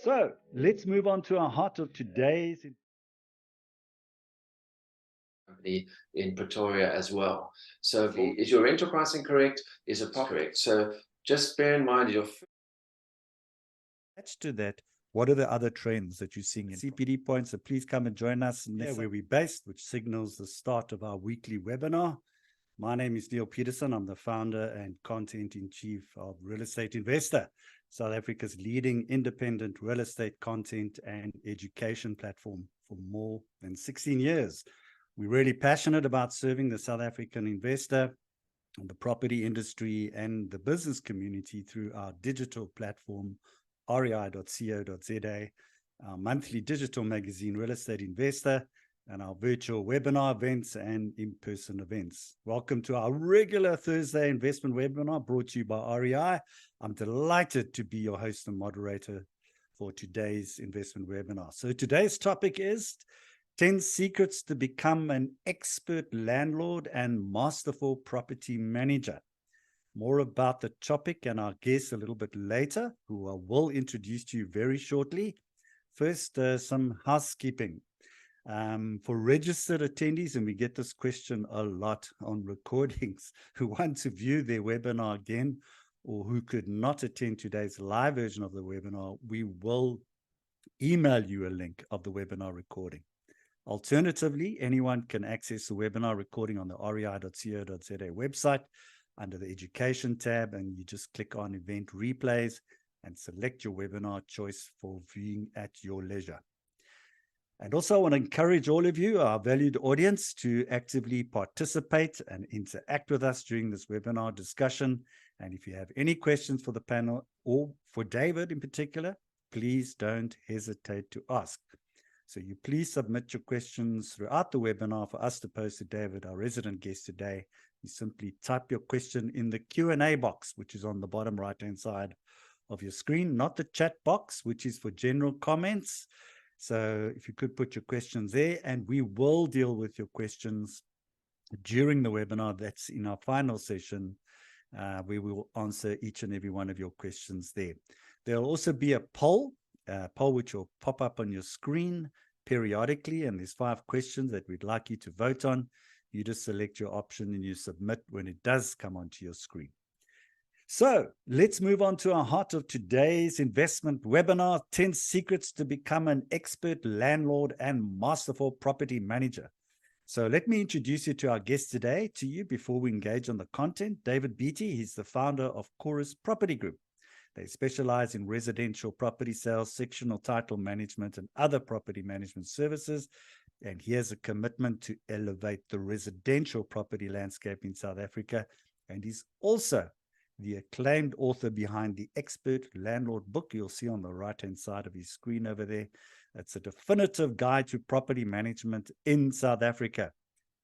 So let's move on to our heart of today's company in Pretoria as well. So is your rental pricing correct? Is it correct? So just bear in mind your attached to that. What are the other trends that you're seeing in CPD points? So please come and join us where we're based, which signals the start of our weekly webinar. My name is Neil Peterson. I'm the founder and content-in-chief of Real Estate Investor, South Africa's leading independent real estate content and education platform for more than 16 years. We're really passionate about serving the South African investor, the property industry, and the business community through our digital platform, rei.co.za, our monthly digital magazine, Real Estate Investor, and our virtual webinar events and in-person events. Welcome to our regular Thursday investment webinar brought to you by REI. I'm delighted to be your host and moderator for today's investment webinar. So today's topic is 10 secrets to become an expert landlord and masterful property manager. More about the topic and our guests a little bit later, who I will introduce to you very shortly. First, some housekeeping. For registered attendees, and we get this question a lot on recordings, who want to view their webinar again or who could not attend today's live version of the webinar, we will email you a link of the webinar recording. Alternatively, anyone can access the webinar recording on the rei.co.za website under the Education tab, and you just click on Event Replays and select your webinar choice for viewing at your leisure. And also, I want to encourage all of you, our valued audience, to actively participate and interact with us during this webinar discussion. And if you have any questions for the panel or for David in particular, please don't hesitate to ask. So you please submit your questions throughout the webinar for us to pose to David, our resident guest today. You simply type your question in the Q&A box, which is on the bottom right-hand side of your screen, not the chat box, which is for general comments. So if you could put your questions there, and we will deal with your questions during the webinar. That's in our final session. We will answer each and every one of your questions there. There'll also be a poll which will pop up on your screen periodically, and there's 5 questions that we'd like you to vote on. You just select your option and you submit when it does come onto your screen. So let's move on to our heart of today's investment webinar, 10 secrets to become an expert landlord and masterful property manager. So let me introduce you to our guest today to you before we engage on the content. David Beattie, he's the founder of Chorus Property Group. They specialize in residential property sales, sectional title management, and other property management services. And he has a commitment to elevate the residential property landscape in South Africa. And he's also the acclaimed author behind the Expert Landlord book you'll see on the right-hand side of his screen over there. It's a definitive guide to property management in South Africa,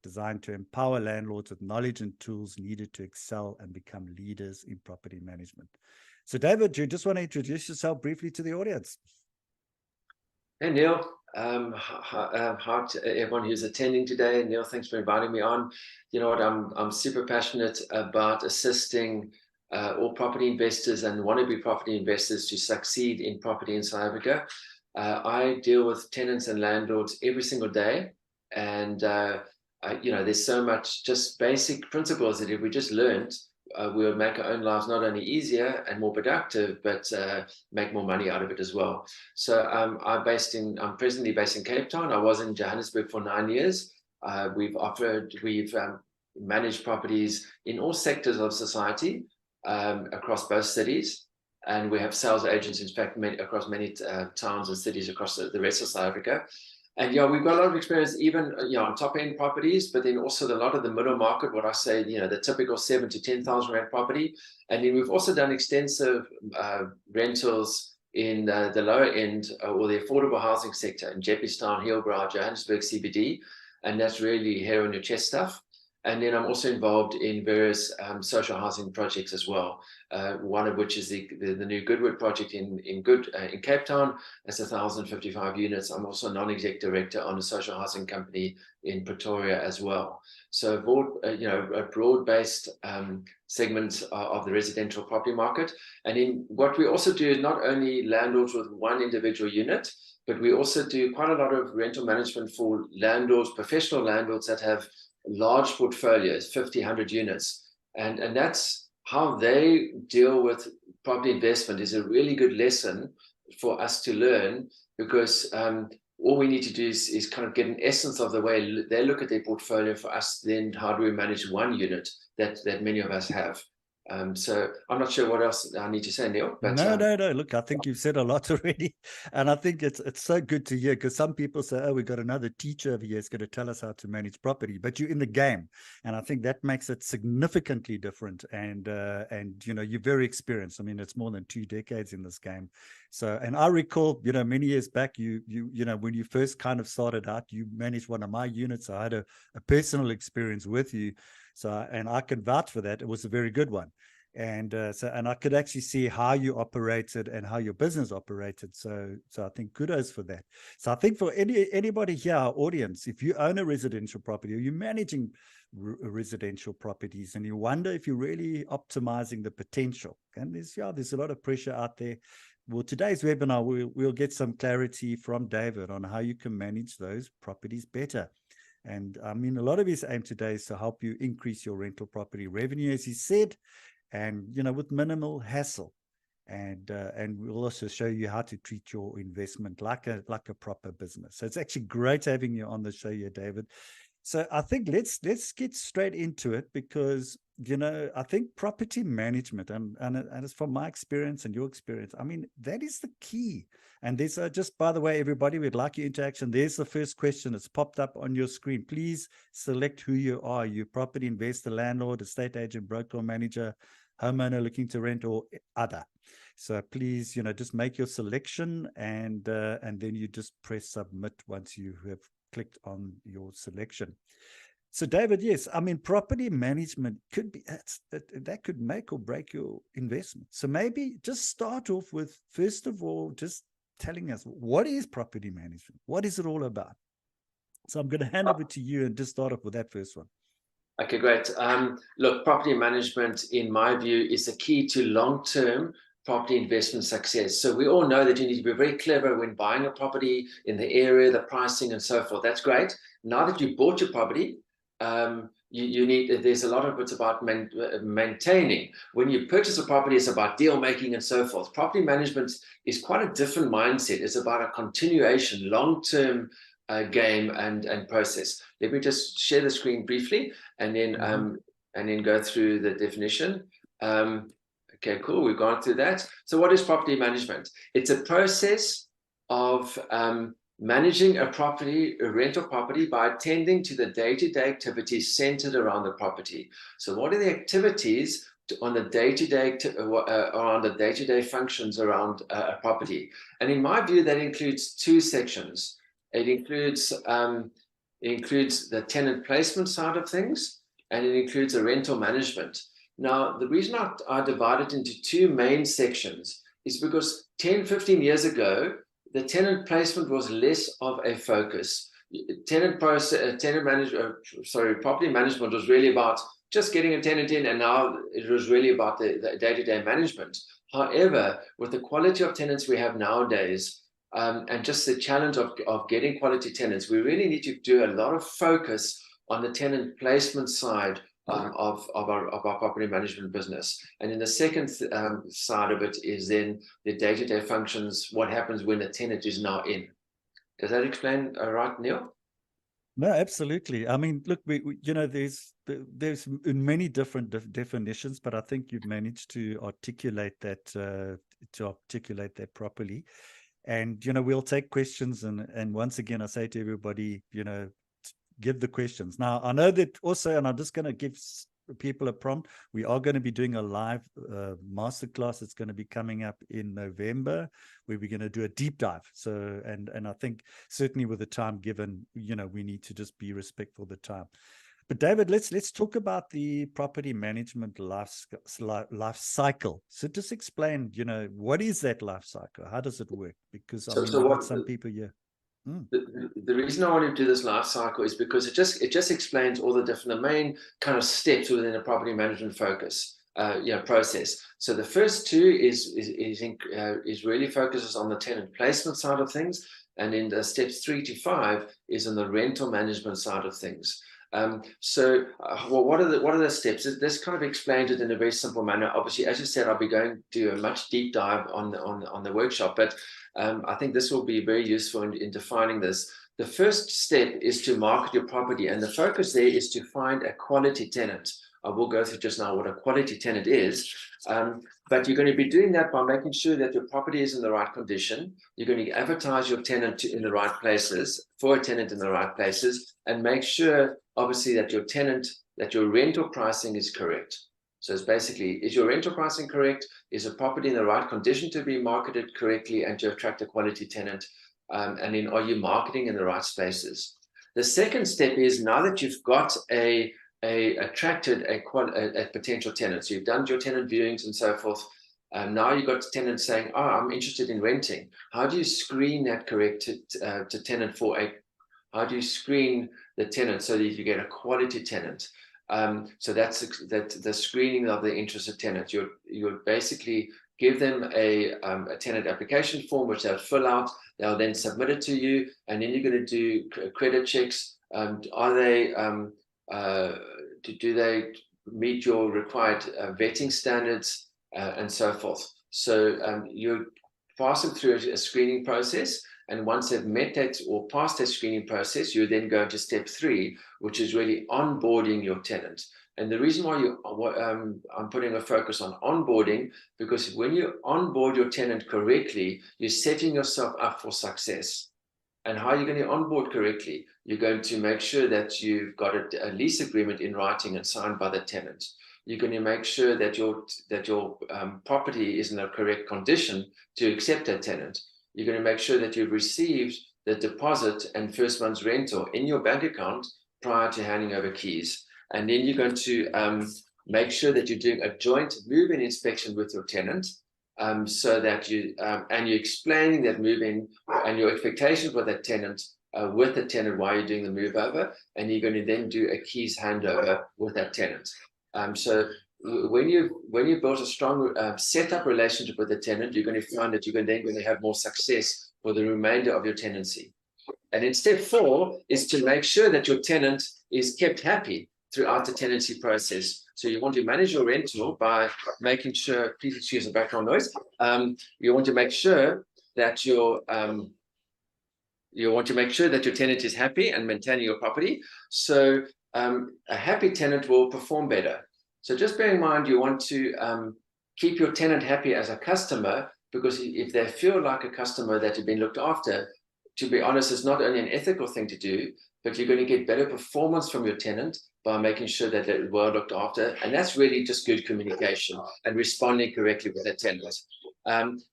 designed to empower landlords with knowledge and tools needed to excel and become leaders in property management. So David, do you just want to introduce yourself briefly to the audience? Hey Neil, hi to everyone who's attending today. Neil, thanks for inviting me on. You know what, I'm super passionate about assisting all property investors and wannabe property investors to succeed in property in South Africa. I deal with tenants and landlords every single day, and you know, there's so much just basic principles that if we just learned, we would make our own lives not only easier and more productive, but make more money out of it as well. So I'm presently based in Cape Town. I was in Johannesburg for 9 years. We've managed properties in all sectors of society across both cities. And we have sales agents, in fact, across many towns and cities across the rest of South Africa. And yeah, we've got a lot of experience even on top end properties, but then also a lot of the middle market, what I say, the typical 7,000 to 10,000 rand property. And then we've also done extensive rentals in the lower end or the affordable housing sector in Jeppes Town, Hillbrow, Johannesburg CBD. And that's really hair on your chest stuff. And then I'm also involved in various social housing projects as well. One of which is the new Goodwood project in Cape Town. That's 1,055 units. I'm also a non-exec director on a social housing company in Pretoria as well. So a broad-based segment of the residential property market. And in what we also do is not only landlords with one individual unit, but we also do quite a lot of rental management for landlords, professional landlords that have large portfolios, 50, 100 units. And that's how they deal with property investment is a really good lesson for us to learn, because all we need to do is kind of get an essence of the way they look at their portfolio. For us, then how do we manage one unit that many of us have? So I'm not sure what else I need to say, Neil. But No. Look, I think you've said a lot already, and I think it's so good to hear, because some people say, "Oh, we got another teacher over here, is going to tell us how to manage property," but you're in the game, and I think that makes it significantly different. And you're very experienced. I mean, it's more than 2 decades in this game. So, and I recall, many years back, you when you first kind of started out, you managed one of my units. I had a personal experience with you, so, and I can vouch for that. It was a very good one. And I could actually see how you operated and how your business operated. So I think kudos for that. So I think for anybody here, our audience, if you own a residential property or you're managing residential properties and you wonder if you're really optimizing the potential, and there's a lot of pressure out there. Well, today's webinar, we'll get some clarity from David on how you can manage those properties better. And I mean, a lot of his aim today is to help you increase your rental property revenue, as he said, and with minimal hassle. And we'll also show you how to treat your investment like a proper business. So it's actually great having you on the show here, David. So I think let's get straight into it, because I think property management, and it's from my experience and your experience, I mean, that is the key. And there's just, by the way, everybody, we'd like your interaction. There's the first question that's popped up on your screen. Please select who you are. You property investor, landlord, estate agent, broker or manager, homeowner looking to rent, or other. So please, just make your selection, and then you just press submit once you have clicked on your selection. So David, yes, I mean, property management could be, that could make or break your investment. So maybe just start off with, first of all, just telling us, what is property management? What is it all about? So I'm going to hand over to you and just start off with that first one. Okay, great. Look, property management, in my view, is the key to long-term property investment success. So we all know that you need to be very clever when buying a property, in the area, the pricing, and so forth. That's great. Now that you've bought your property, there's a lot of it's about maintaining. When you purchase a property, it's about deal making and so forth. Property management is quite a different mindset. It's about a continuation, long-term game and process. Let me just share the screen briefly, and then go through the definition. Okay, cool. We've gone through that. So what is property management? It's a process of managing a rental property by attending to the day-to-day activities centered around the property. So what are the activities on the day-to-day around the day-to-day functions around a property? And in my view, that includes 2 sections. It includes the tenant placement side of things, and it includes the rental management. Now, the reason I divide it into 2 main sections is because 10, 15 years ago, the tenant placement was less of a focus. Property management was really about just getting a tenant in, and now it was really about the day-to-day management. However, with the quality of tenants we have nowadays, and just the challenge of getting quality tenants, we really need to do a lot of focus on the tenant placement side of our property management business. And then the second side of it is then the day-to-day functions, what happens when the tenant is now in. Does that explain right, Neil? No, absolutely. I mean, look, there's many different definitions, but I think you've managed to articulate that properly. And we'll take questions, and once again, I say to everybody, give the questions. Now, I know that also, and I'm just going to give people a prompt. We are going to be doing a live masterclass. It's going to be coming up in November, where we're going to do a deep dive. So, and I think certainly with the time given, we need to just be respectful of the time. But David, let's talk about the property management life cycle. So just explain, what is that life cycle? How does it work? Because So, I've got some people here. The reason I want to do this life cycle is because it just explains all the main kind of steps within a property management focus, process. So the first two is really focuses on the tenant placement side of things, and then the steps 3 to 5 is on the rental management side of things. What are the steps? This kind of explains it in a very simple manner. Obviously, as you said, I'll be going to do a much deep dive on the workshop, but I think this will be very useful in defining this. The first step is to market your property, and the focus there is to find a quality tenant. I will go through just now what a quality tenant is, but you're going to be doing that by making sure that your property is in the right condition. You're going to advertise your tenant in the right places, for a tenant in the right places, and make sure, obviously, that your rental pricing is correct. So it's basically, is your rental pricing correct? Is a property in the right condition to be marketed correctly and to attract a quality tenant? And then are you marketing in the right spaces? The second step is, now that you've got attracted a potential tenant, so you've done your tenant viewings and so forth, now you've got tenants saying, oh, I'm interested in renting. How do you screen that correct to tenant how do you screen the tenant so that you get a quality tenant? So that's the screening of the interested tenant. You'll basically give them a tenant application form, which they'll fill out. They'll then submit it to you, and then you're going to do credit checks. Do they meet your required vetting standards and so forth? So you pass them through a screening process. And once they've met that or passed that screening process, you then go to step 3, which is really onboarding your tenant. And the reason why I'm putting a focus on onboarding, because when you onboard your tenant correctly, you're setting yourself up for success. And how are you going to onboard correctly? You're going to make sure that you've got a lease agreement in writing and signed by the tenant. You're going to make sure that your property is in the correct condition to accept that tenant. You're going to make sure that you've received the deposit and first month's rental in your bank account prior to handing over keys. And then you're going to make sure that you're doing a joint move-in inspection with your tenant, so that you're explaining that move-in and your expectations with that tenant, with the tenant, while you're doing the move over, and you're going to then do a keys handover with that tenant. So when you build a strong setup relationship with the tenant, you're going to find that you're then going to have more success for the remainder of your tenancy. And then step 4 is to make sure that your tenant is kept happy throughout the tenancy process. So you want to manage your rental by making sure, please excuse the background noise. You want to make sure that your tenant is happy and maintaining your property. So a happy tenant will perform better. So just bear in mind, you want to keep your tenant happy as a customer, because if they feel like a customer that you've been looked after, to be honest, it's not only an ethical thing to do, but you're going to get better performance from your tenant by making sure that they're well looked after. And that's really just good communication and responding correctly with the tenant.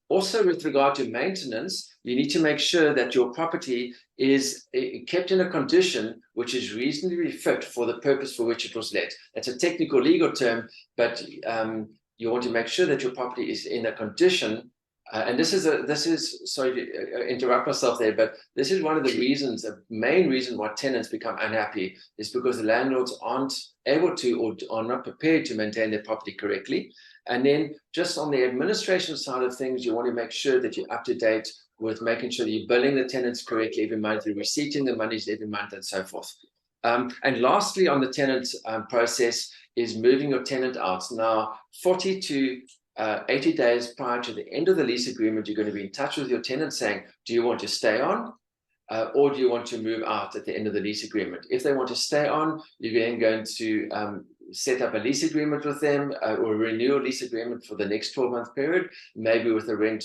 Also, with regard to maintenance, you need to make sure that your property is kept in a condition which is reasonably fit for the purpose for which it was let. That's a technical legal term, but you want to make sure that your property is in a condition. And this is sorry to interrupt myself there, but this is one of the reasons, a main reason why tenants become unhappy, is because the landlords aren't able to or are not prepared to maintain their property correctly. And then just on the administration side of things, you want to make sure that you're up to date with making sure that you're billing the tenants correctly every month, you're receipting the monies every month, and so forth. And lastly, on the tenant process is moving your tenant out. Now, 40 to 80 days prior to the end of the lease agreement, you're going to be in touch with your tenant saying, do you want to stay on? Or do you want to move out at the end of the lease agreement? If they want to stay on, you're then going to set up a lease agreement with them, or a renewal lease agreement for the next 12-month period, maybe with a rent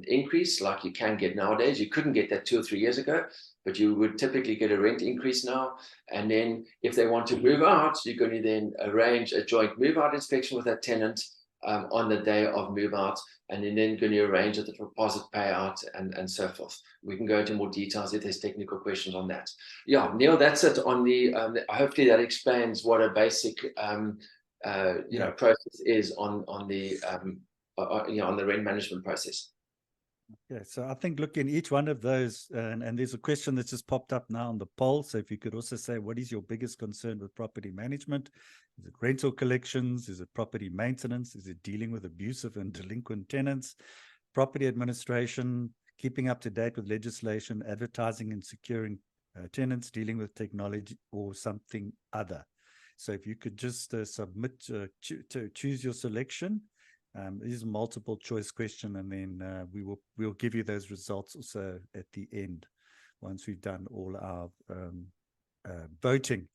increase like you can get nowadays. You couldn't get that 2 or 3 years ago, but you would typically get a rent increase now. And then if they want to move out, you're going to then arrange a joint move-out inspection with that tenant. on the day of move out, and then going to arrange the deposit payout and so forth. We can go into more details if there's technical questions on that. Yeah, Neil, that's it on the, hopefully that explains what a basic, process is on the, on the rent management process. Yeah, so I think, look, in each one of those, and there's a question that's just popped up now on the poll. So if you could also say, what is your biggest concern with property management? Is it rental collections? Is it property maintenance? Is it dealing with abusive and delinquent tenants? Property administration, keeping up to date with legislation, advertising and securing tenants, dealing with technology, or something other? So if you could just submit, choose your selection. This is a multiple choice question, and then we'll give you those results also at the end once we've done all our voting.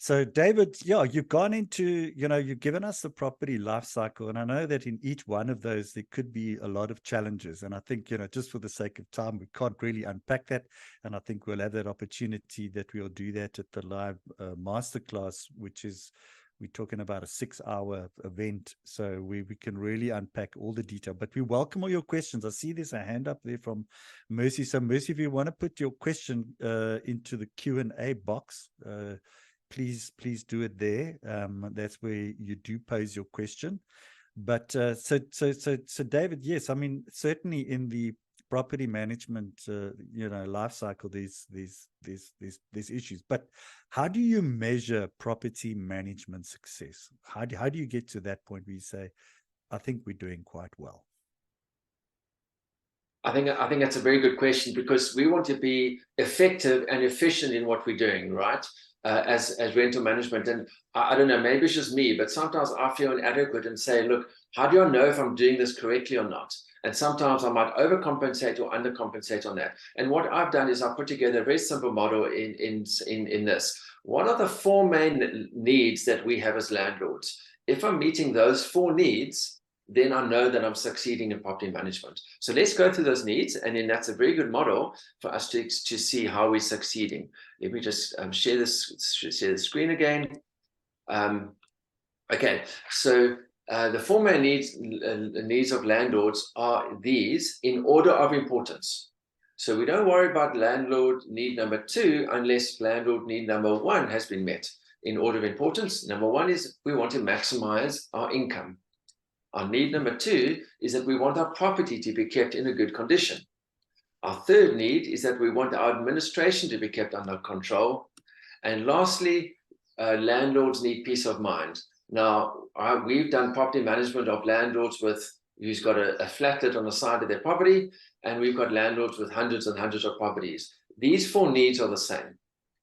So David, yeah, you've gone into, you've given us the property life cycle, and I know that in each one of those there could be a lot of challenges, and I think, just for the sake of time, we can't really unpack that, and I think we'll have that opportunity that we'll do that at the live masterclass, which is, we're talking about a 6-hour event, so we can really unpack all the detail. But we welcome all your questions. I see there's a hand up there from Mercy. So Mercy, if you want to put your question into the Q&A box, please do it there. That's where you do pose your question. But so David, yes, I mean, certainly in the property management, life cycle, these issues. But how do you measure property management success? How do you get to that point where you say, I think we're doing quite well? I think that's a very good question, because we want to be effective and efficient in what we're doing, right? As rental management. And I don't know, maybe it's just me, but sometimes I feel inadequate and say, look, how do I know if I'm doing this correctly or not? And sometimes I might overcompensate or undercompensate on that. And what I've done is I've put together a very simple model in this. What are the 4 main needs that we have as landlords? If I'm meeting those 4 needs, then I know that I'm succeeding in property management. So let's go through those needs, and then that's a very good model for us to see how we're succeeding. Let me just share the screen again. Okay, so the 4 main needs of landlords are these in order of importance. So we don't worry about landlord need number 2 unless landlord need number 1 has been met. In order of importance, number 1 is we want to maximize our income. Our need number 2 is that we want our property to be kept in a good condition. Our third need is that we want our administration to be kept under control. And lastly, landlords need peace of mind. Now, we've done property management of landlords who's got a flatlet on the side of their property, and we've got landlords with hundreds and hundreds of properties. These 4 needs are the same,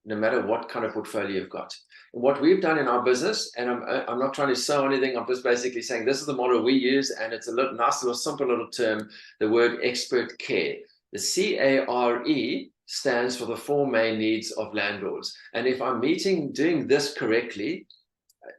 no matter what kind of portfolio you've got. And what we've done in our business, and I'm not trying to sell anything, I'm just basically saying this is the model we use, and it's a nice little simple little term, the word expert care. The CARE stands for the 4 main needs of landlords. And if I'm doing this correctly,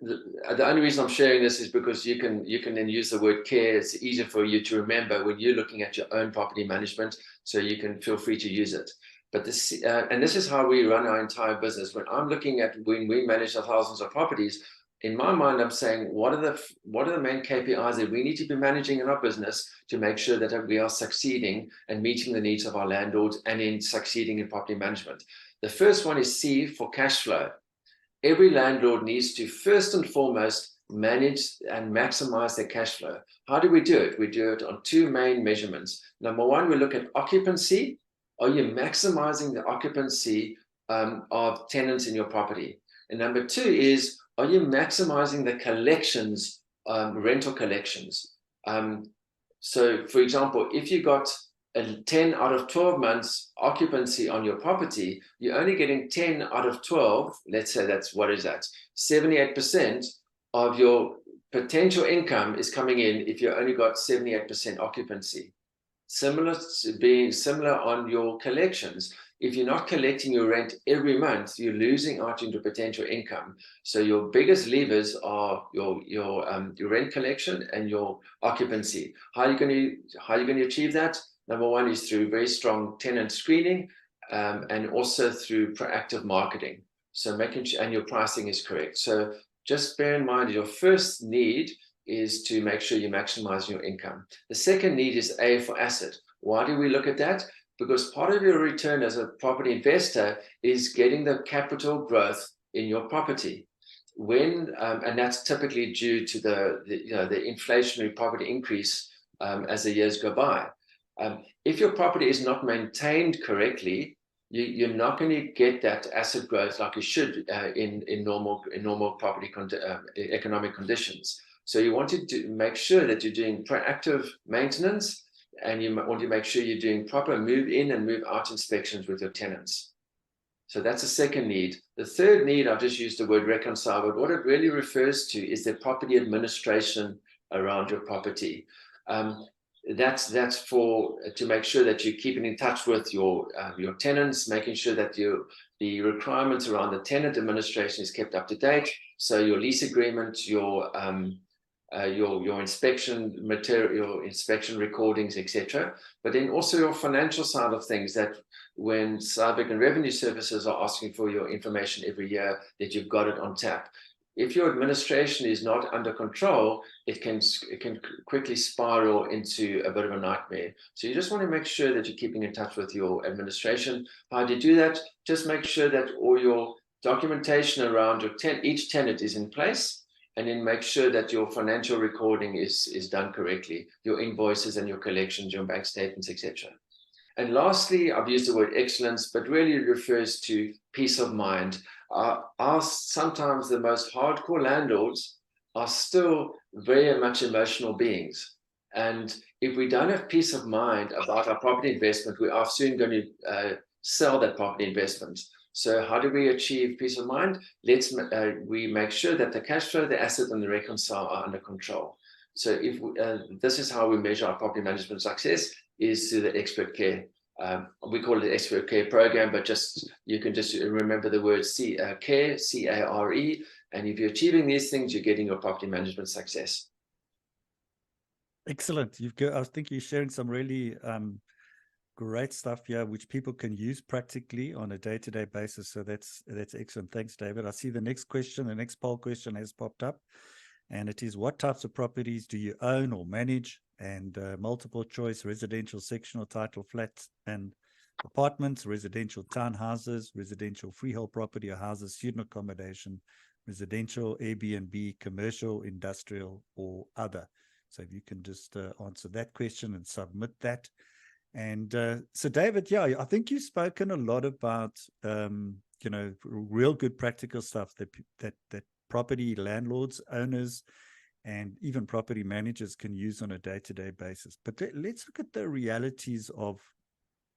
the only reason I'm sharing this is because you can then use the word care. It's easier for you to remember when you're looking at your own property management, so you can feel free to use it. But this is how we run our entire business. When we manage the thousands of properties, in my mind, I'm saying, what are the main KPIs that we need to be managing in our business to make sure that we are succeeding and meeting the needs of our landlords and in succeeding in property management? The first one is C, for cash flow. Every landlord needs to first and foremost manage and maximize their cash flow. How do we do it? We do it on 2 main measurements. Number 1, we look at occupancy. Are you maximizing the occupancy of tenants in your property? And number 2 is, are you maximizing the collections, rental collections? So for example, if you got a 10 out of 12 months occupancy on your property, you're only getting 10 out of 12, let's say that's, what is that? 78% of your potential income is coming in if you only got 78% occupancy. Similar on your collections. If you're not collecting your rent every month, you're losing out into potential income. So your biggest levers are your rent collection and your occupancy. How are you going to achieve that? Number 1 is through very strong tenant screening, and also through proactive marketing. So making sure and your pricing is correct. So just bear in mind, your first need is to make sure you maximize your income. The second need is A, for asset. Why do we look at that? Because part of your return as a property investor is getting the capital growth in your property. And that's typically due to the inflationary property increase as the years go by. If your property is not maintained correctly, you're not going to get that asset growth like you should in normal property economic conditions. So you want to make sure that you're doing proactive maintenance, and you want to make sure you're doing proper move in and move out inspections with your tenants. So that's the second need. The third need, I've just used the word reconcile, but what it really refers to is the property administration around your property. That's for to make sure that you're keeping in touch with your tenants, making sure that the requirements around the tenant administration is kept up to date. So your lease agreement, your inspection material, your inspection recordings, etc. But then also your financial side of things, that when Civic and Revenue Services are asking for your information every year, that you've got it on tap. If your administration is not under control, it can quickly spiral into a bit of a nightmare. So you just want to make sure that you're keeping in touch with your administration. How do you do that? Just make sure that all your documentation around each tenant is in place, and then make sure that your financial recording is done correctly, your invoices and your collections, your bank statements, etc. And lastly, I've used the word excellence, but really it refers to peace of mind. Sometimes the most hardcore landlords are still very much emotional beings. And if we don't have peace of mind about our property investment, we are soon going to sell that property investment. So how do we achieve peace of mind? We make sure that the cash flow, the asset, and the reconcile are under control. So if this is how we measure our property management success, is through the expert care. We call it the expert care program, but you can just remember the word care, C-A-R-E. And if you're achieving these things, you're getting your property management success. Excellent. I think you're sharing some really great stuff here, which people can use practically on a day-to-day basis. So that's excellent. Thanks, David. I see the next poll question has popped up, and it is, what types of properties do you own or manage? And multiple choice: residential, sectional title, flats and apartments, residential townhouses, residential freehold property or houses, student accommodation, residential, Airbnb, commercial, industrial, or other. So if you can just answer that question and submit that. And so, David, yeah, I think you've spoken a lot about, real good practical stuff that property landlords, owners, and even property managers can use on a day-to-day basis. But let's look at the realities of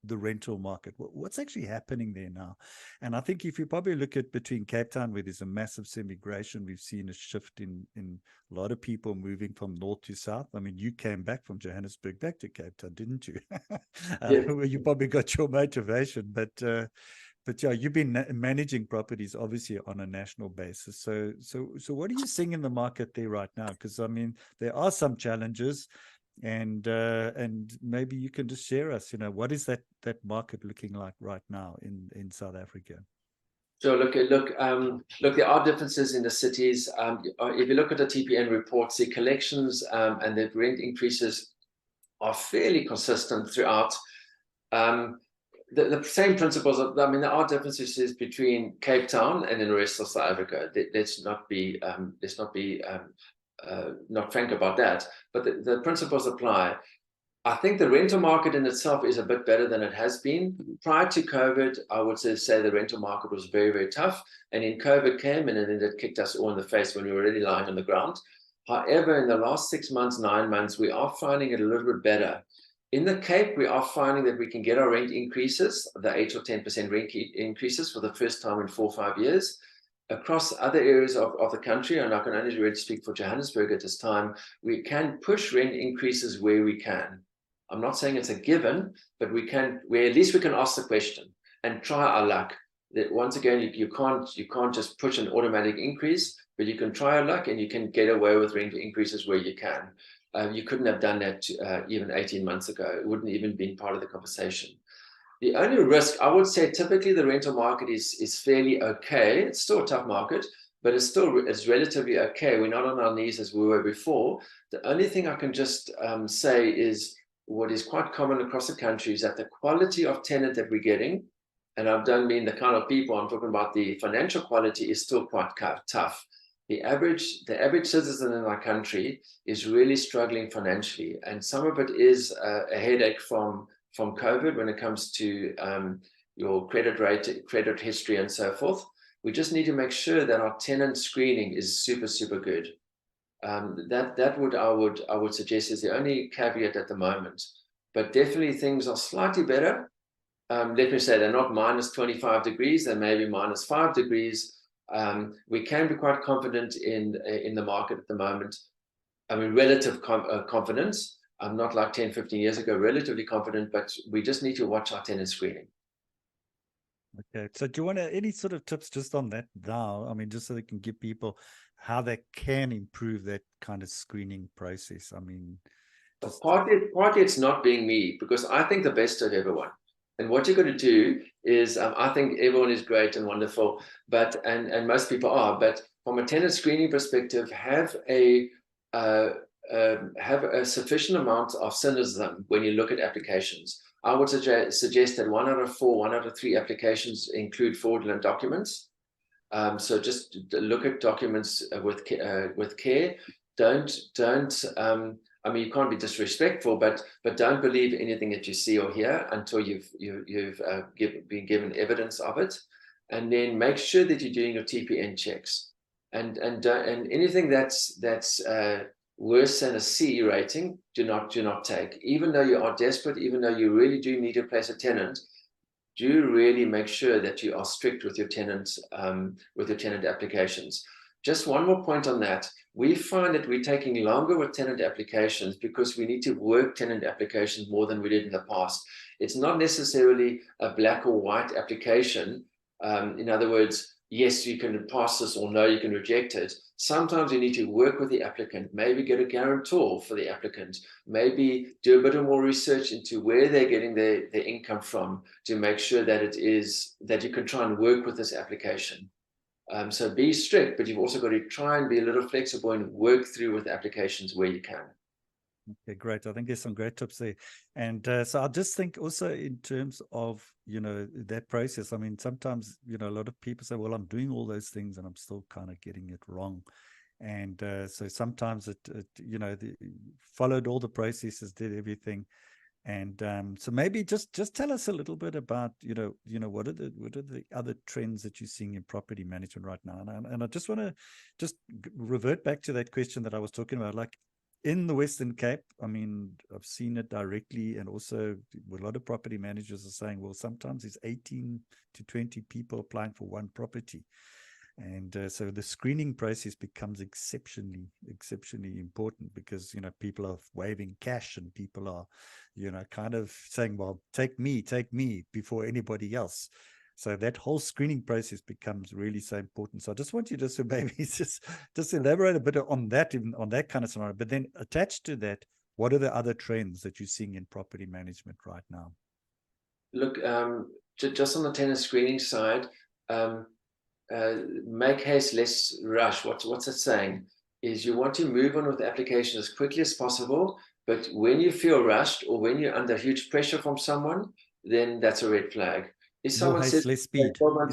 the rental market. What's actually happening there now? And I think if you probably look at between Cape Town, where there's a massive immigration, we've seen a shift in a lot of people moving from north to south. I mean, you came back from Johannesburg back to Cape Town, didn't you? Yeah. You probably got your motivation, but yeah, you've been managing properties obviously on a national basis. So what are you seeing in the market there right now? Because I mean, there are some challenges, and maybe you can just share us, what is that market looking like right now in South Africa? So look, there are differences in the cities. If you look at the TPN reports, the collections and the rent increases are fairly consistent throughout. The same principles there are differences between Cape Town and the rest of South Africa. Let's not be not frank about that, but the principles apply. I think the rental market in itself is a bit better than it has been. Prior to COVID, I would say the rental market was very, very tough. And then COVID came in, and then it kicked us all in the face when we were already lying on the ground. However, in the last 6 months, 9 months, we are finding it a little bit better. In the Cape, we are finding that we can get our rent increases, the 8 or 10% rent increases for the first time in 4 or 5 years. Across other areas of the country, and I can only really speak for Johannesburg at this time, we can push rent increases where we can. I'm not saying it's a given, but at least we can ask the question and try our luck. That once again, you can't just push an automatic increase, but you can try your luck, and you can get away with rent increases where you can. You couldn't have done that even 18 months ago. It wouldn't even been part of the conversation. The only risk, I would say, typically the rental market is fairly okay. It's still a tough market, but it's relatively okay. We're not on our knees as we were before. The only thing I can just say is what is quite common across the country is that the quality of tenant that we're getting, and I don't mean the kind of people, I'm talking about the financial quality, is still quite tough. The average citizen in our country is really struggling financially, and some of it is a headache from COVID when it comes to your credit history, and so forth. We just need to make sure that our tenant screening is super good. That I would suggest is the only caveat at the moment. But definitely things are slightly better. Let me say they're not minus 25 degrees, they're maybe minus 5 degrees. We can be quite confident in the market at the moment. I mean, relative confidence. I'm not like 10, 15 years ago, relatively confident, but we just need to watch our tenant screening. Okay. So do you want any sort of tips just on that now? I mean, just so they can give people how they can improve that kind of screening process. I mean, partly it's not being me, because I think the best of everyone. And what you're going to do is, I think everyone is great and wonderful, but and most people are. But from a tenant screening perspective, have a sufficient amount of cynicism when you look at applications. I would suggest that 1 out of 4, 1 out of 3 applications include fraudulent documents. So just look at documents with care. Don't. I mean, you can't be disrespectful, but don't believe anything that you see or hear until you've been given evidence of it, and then make sure that you're doing your TPN checks, and anything that's worse than a C rating, do not take. Even though you are desperate, even though you really do need to place a tenant, do really make sure that you are strict with your tenant applications. Just one more point on that. We find that we're taking longer with tenant applications because we need to work tenant applications more than we did in the past. It's not necessarily a black or white application. In other words, yes, you can pass this, or no, you can reject it. Sometimes you need to work with the applicant, maybe get a guarantor for the applicant, maybe do a bit of more research into where they're getting their income from, to make sure that it is that you can try and work with this application. So be strict, but you've also got to try and be a little flexible and work through with applications where you can. Okay, great. I think there's some great tips there. And so I just think also in terms of, that process, I mean, sometimes, a lot of people say, well, I'm doing all those things and I'm still kind of getting it wrong. And so sometimes it followed all the processes, did everything. And so maybe just tell us a little bit about, what are the other trends that you're seeing in property management right now? And I just want to just revert back to that question that I was talking about, like in the Western Cape. I mean, I've seen it directly, and also a lot of property managers are saying, well, sometimes it's 18 to 20 people applying for one property. And so the screening process becomes exceptionally important, because, people are waving cash, and people are, kind of saying, well, take me before anybody else. So that whole screening process becomes really so important. So I just want you to maybe just elaborate a bit on that kind of scenario. But then attached to that, what are the other trends that you're seeing in property management right now? Look, just on the tenant screening side, make haste, less rush. What's it saying? Is you want to move on with the application as quickly as possible, but when you feel rushed, or when you're under huge pressure from someone, then that's a red flag. If someone says, less speed,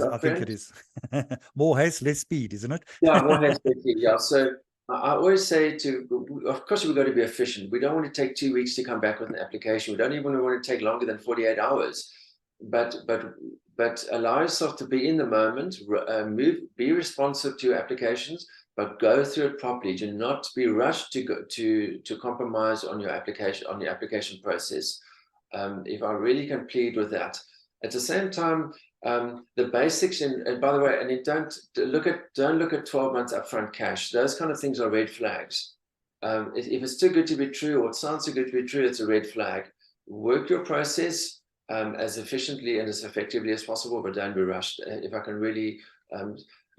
I think it is. More haste, less speed, isn't it? Yeah, more haste, less speed. Yeah. So I always say of course, we've got to be efficient. We don't want to take 2 weeks to come back with an application. We don't even want to take longer than 48 hours. But allow yourself to be in the moment, be responsive to your applications, but go through it properly. Do not be rushed to compromise on your application process. If I really can plead with that. At the same time, the basics, and by the way, and don't look at 12 months upfront cash. Those kind of things are red flags. If it's too good to be true, or it sounds too good to be true, it's a red flag. Work your process as efficiently and as effectively as possible, but don't be rushed. If I can really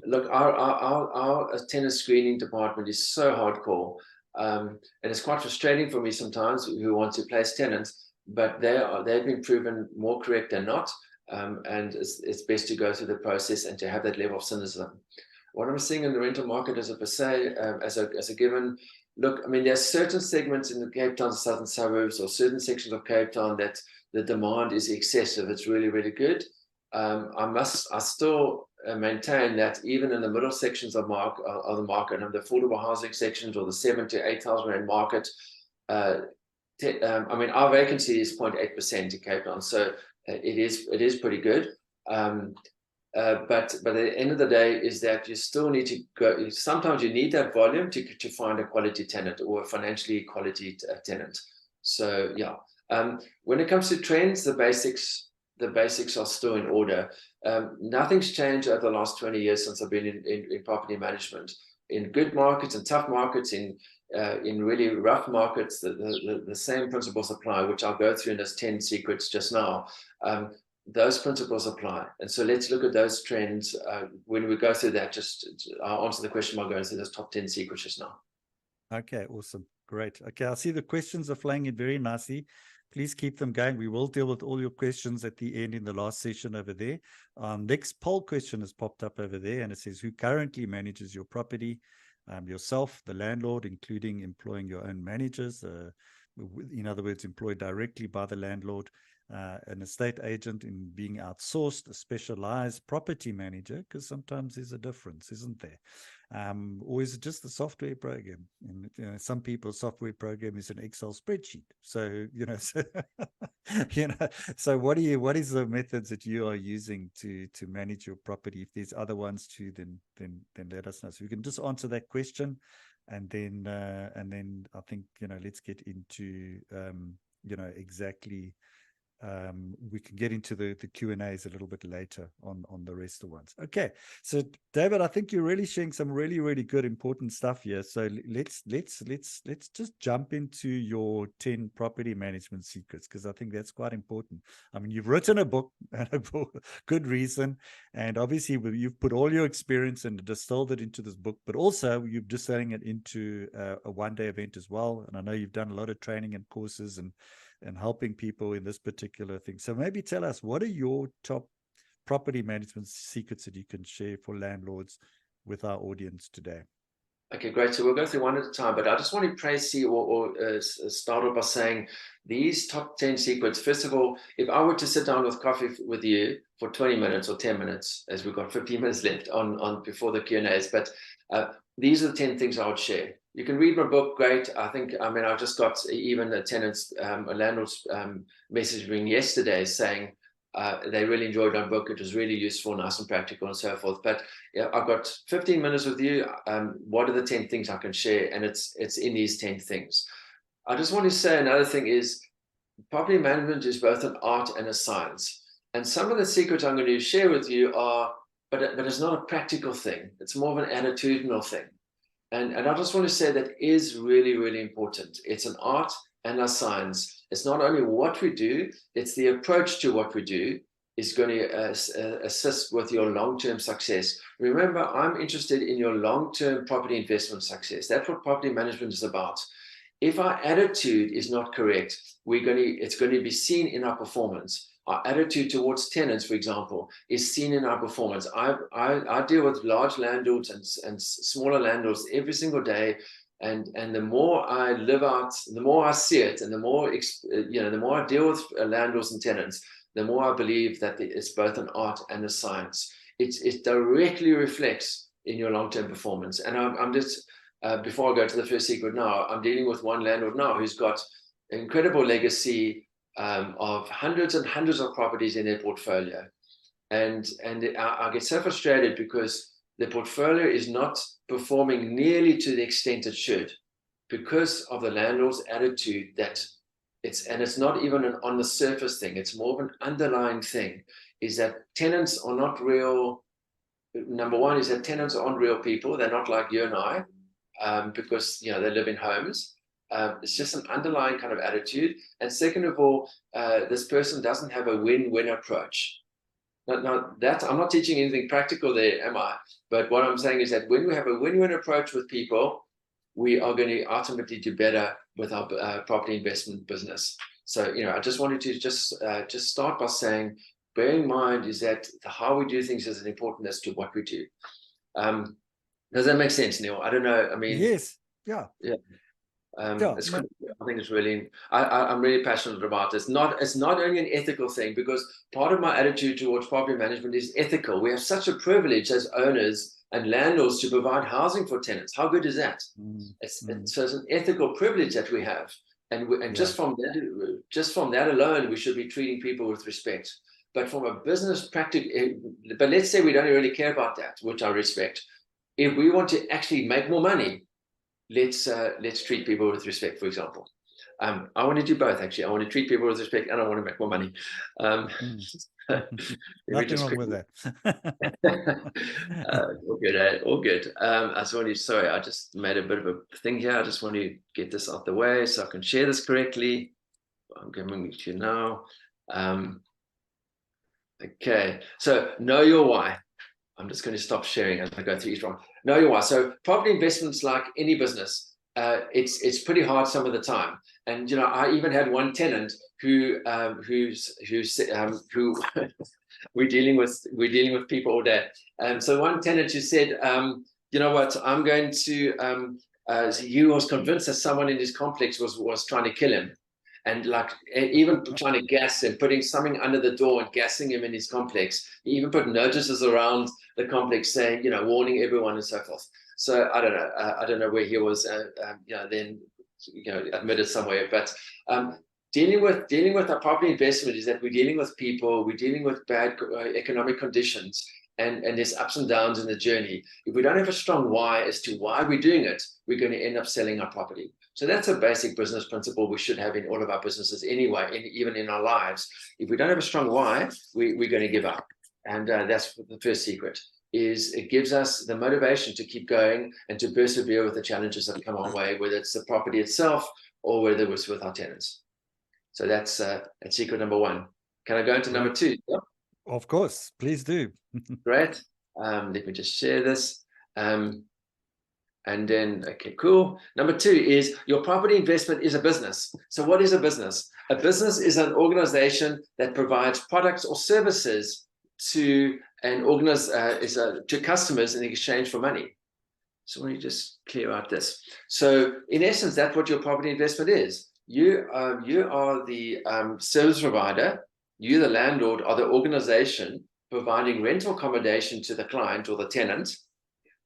look, our tenant screening department is so hardcore, and it's quite frustrating for me sometimes, who want to place tenants, but they've been proven more correct than not, and it's best to go through the process and to have that level of cynicism. what I'm seeing in the rental market as a per se, as a given. Look, I mean, there's certain segments in the Cape Town southern suburbs or certain sections of Cape Town that the demand is excessive. It's really, really good. I still maintain that even in the middle sections of the market, and the affordable housing sections or the 7,000 to 8,000 rand market, I mean, our vacancy is 0.8% in Cape Town, so it is pretty good. But at the end of the day is that you still need to go. Sometimes you need that volume to find a quality tenant or a financially quality tenant. So yeah, when it comes to trends, the basics are still in order. Nothing's changed over the last 20 years since I've been in property management. In good markets and tough markets, in really rough markets, the same principles apply, which I'll go through in those 10 secrets just now. Those principles apply. And so let's look at those trends. When we go through that, I'll answer the question by going through those top 10 secrets just now. Okay, awesome. Great. Okay, I see the questions are flowing in very nicely. Please keep them going. We will deal with all your questions at the end in the last session over there. Next poll question has popped up over there, and it says, who currently manages your property? Yourself, the landlord, including employing your own managers, in other words, employed directly by the landlord, an estate agent in being outsourced, a specialized property manager, because sometimes there's a difference, isn't there? Or is it just the software program? And some people's software program is an Excel spreadsheet. So so what is the methods that you are using to manage your property? If there's other ones too, then let us know. So we can just answer that question, and then I think let's get into exactly. We can get into the Q&As a little bit later on the rest of the ones. Okay, so David, I think you're really sharing some really, really good, important stuff here. So let's just jump into your 10 property management secrets, because I think that's quite important. I mean, you've written a book for good reason, and obviously you've put all your experience and distilled it into this book, but also you're distilling it into a one-day event as well. And I know you've done a lot of training and courses and helping people in this particular thing. So maybe tell us, what are your top property management secrets that you can share for landlords with our audience today? Okay, great. So we'll go through one at a time, but I just want to praise you or start off by saying these top 10 secrets. First of all, if I were to sit down with coffee with you for 20 minutes or 10 minutes, as we've got 15 minutes left on before the Q&As, but these are the 10 things I would share. You can read my book, great. I mean, I just got even a tenant's, a landlord's message ring yesterday saying they really enjoyed my book. It was really useful, nice and practical and so forth. But yeah, I've got 15 minutes with you. What are the 10 things I can share? And it's in these 10 things. I just want to say another thing is property management is both an art and a science. And some of the secrets I'm going to share with you are, but it's not a practical thing. It's more of an attitudinal thing. And I just want to say that is really, really important. It's an art and a science. It's not only what we do, it's the approach to what we do is going to assist with your long-term success. Remember, I'm interested in your long-term property investment success. That's what property management is about. If our attitude is not correct, it's going to be seen in our performance. Our attitude towards tenants, for example, is seen in our performance. I deal with large landlords and smaller landlords every single day, and the more I live out, the more I see it, and the more the more I deal with landlords and tenants, the more I believe that it's both an art and a science. It directly reflects in your long-term performance. And I'm just before I go to the first secret now, I'm dealing with one landlord now who's got an incredible legacy of hundreds and hundreds of properties in their portfolio. And I get so frustrated because the portfolio is not performing nearly to the extent it should because of the landlord's attitude that it's not even an on the surface thing. It's more of an underlying thing, is that tenants are not real. Number one is that tenants aren't real people. They're not like you and I, because they live in homes. It's just an underlying kind of attitude. And second of all, this person doesn't have a win-win approach. Now I'm not teaching anything practical there, am I? But what I'm saying is that when we have a win-win approach with people, we are going to ultimately do better with our property investment business. So, I just wanted to just start by saying, bear in mind is that how we do things is important as to what we do. Does that make sense, Neil? I don't know. I mean, Yes. Yeah. yeah. Yeah. It's good. I think it's really, I'm really passionate about this. It's not only an ethical thing, because part of my attitude towards property management is ethical. We have such a privilege as owners and landlords to provide housing for tenants. How good is that? So it's an ethical privilege that we have. And Yeah. just from that alone, we should be treating people with respect. But from a business practice, but let's say we don't really care about that, which I respect. If we want to actually make more money, let's treat people with respect, for example. I want to do both, actually. I want to treat people with respect and I want to make more money. Nothing wrong with that. All good, eh? All good. I just want to, sorry, I just made a bit of a thing here. I just want to get this out the way so I can share this correctly. I'm giving it to you now. Okay, so know your why. I'm just going to stop sharing as I go through each one. Know your why. So property investments, like any business, it's pretty hard some of the time. And I even had one tenant who we're dealing with people all day. So one tenant who said, you know what, I'm going to. He was convinced that someone in his complex was trying to kill him. And like even trying to gas him, putting something under the door and gassing him in his complex. He even put notices around the complex saying, warning everyone and so forth. So I don't know where he was, then admitted somewhere. But dealing with our property investment is that we're dealing with people, we're dealing with bad economic conditions, and there's ups and downs in the journey. If we don't have a strong why as to why we're doing it, we're going to end up selling our property. So that's a basic business principle we should have in all of our businesses anyway, even in our lives. If we don't have a strong why, we're going to give up. And that's the first secret, is it gives us the motivation to keep going and to persevere with the challenges that come our way, whether it's the property itself or whether it's with our tenants. So that's secret number one. Can I go into number two? Yep. Of course, please do. Great. Let me just share this. And then, okay, cool. Number two is your property investment is a business. So what is a business? A business is an organization that provides products or services to to customers in exchange for money. So let me just clear out this. So in essence, that's what your property investment is. You are the service provider. You, the landlord, are the organization providing rental accommodation to the client or the tenant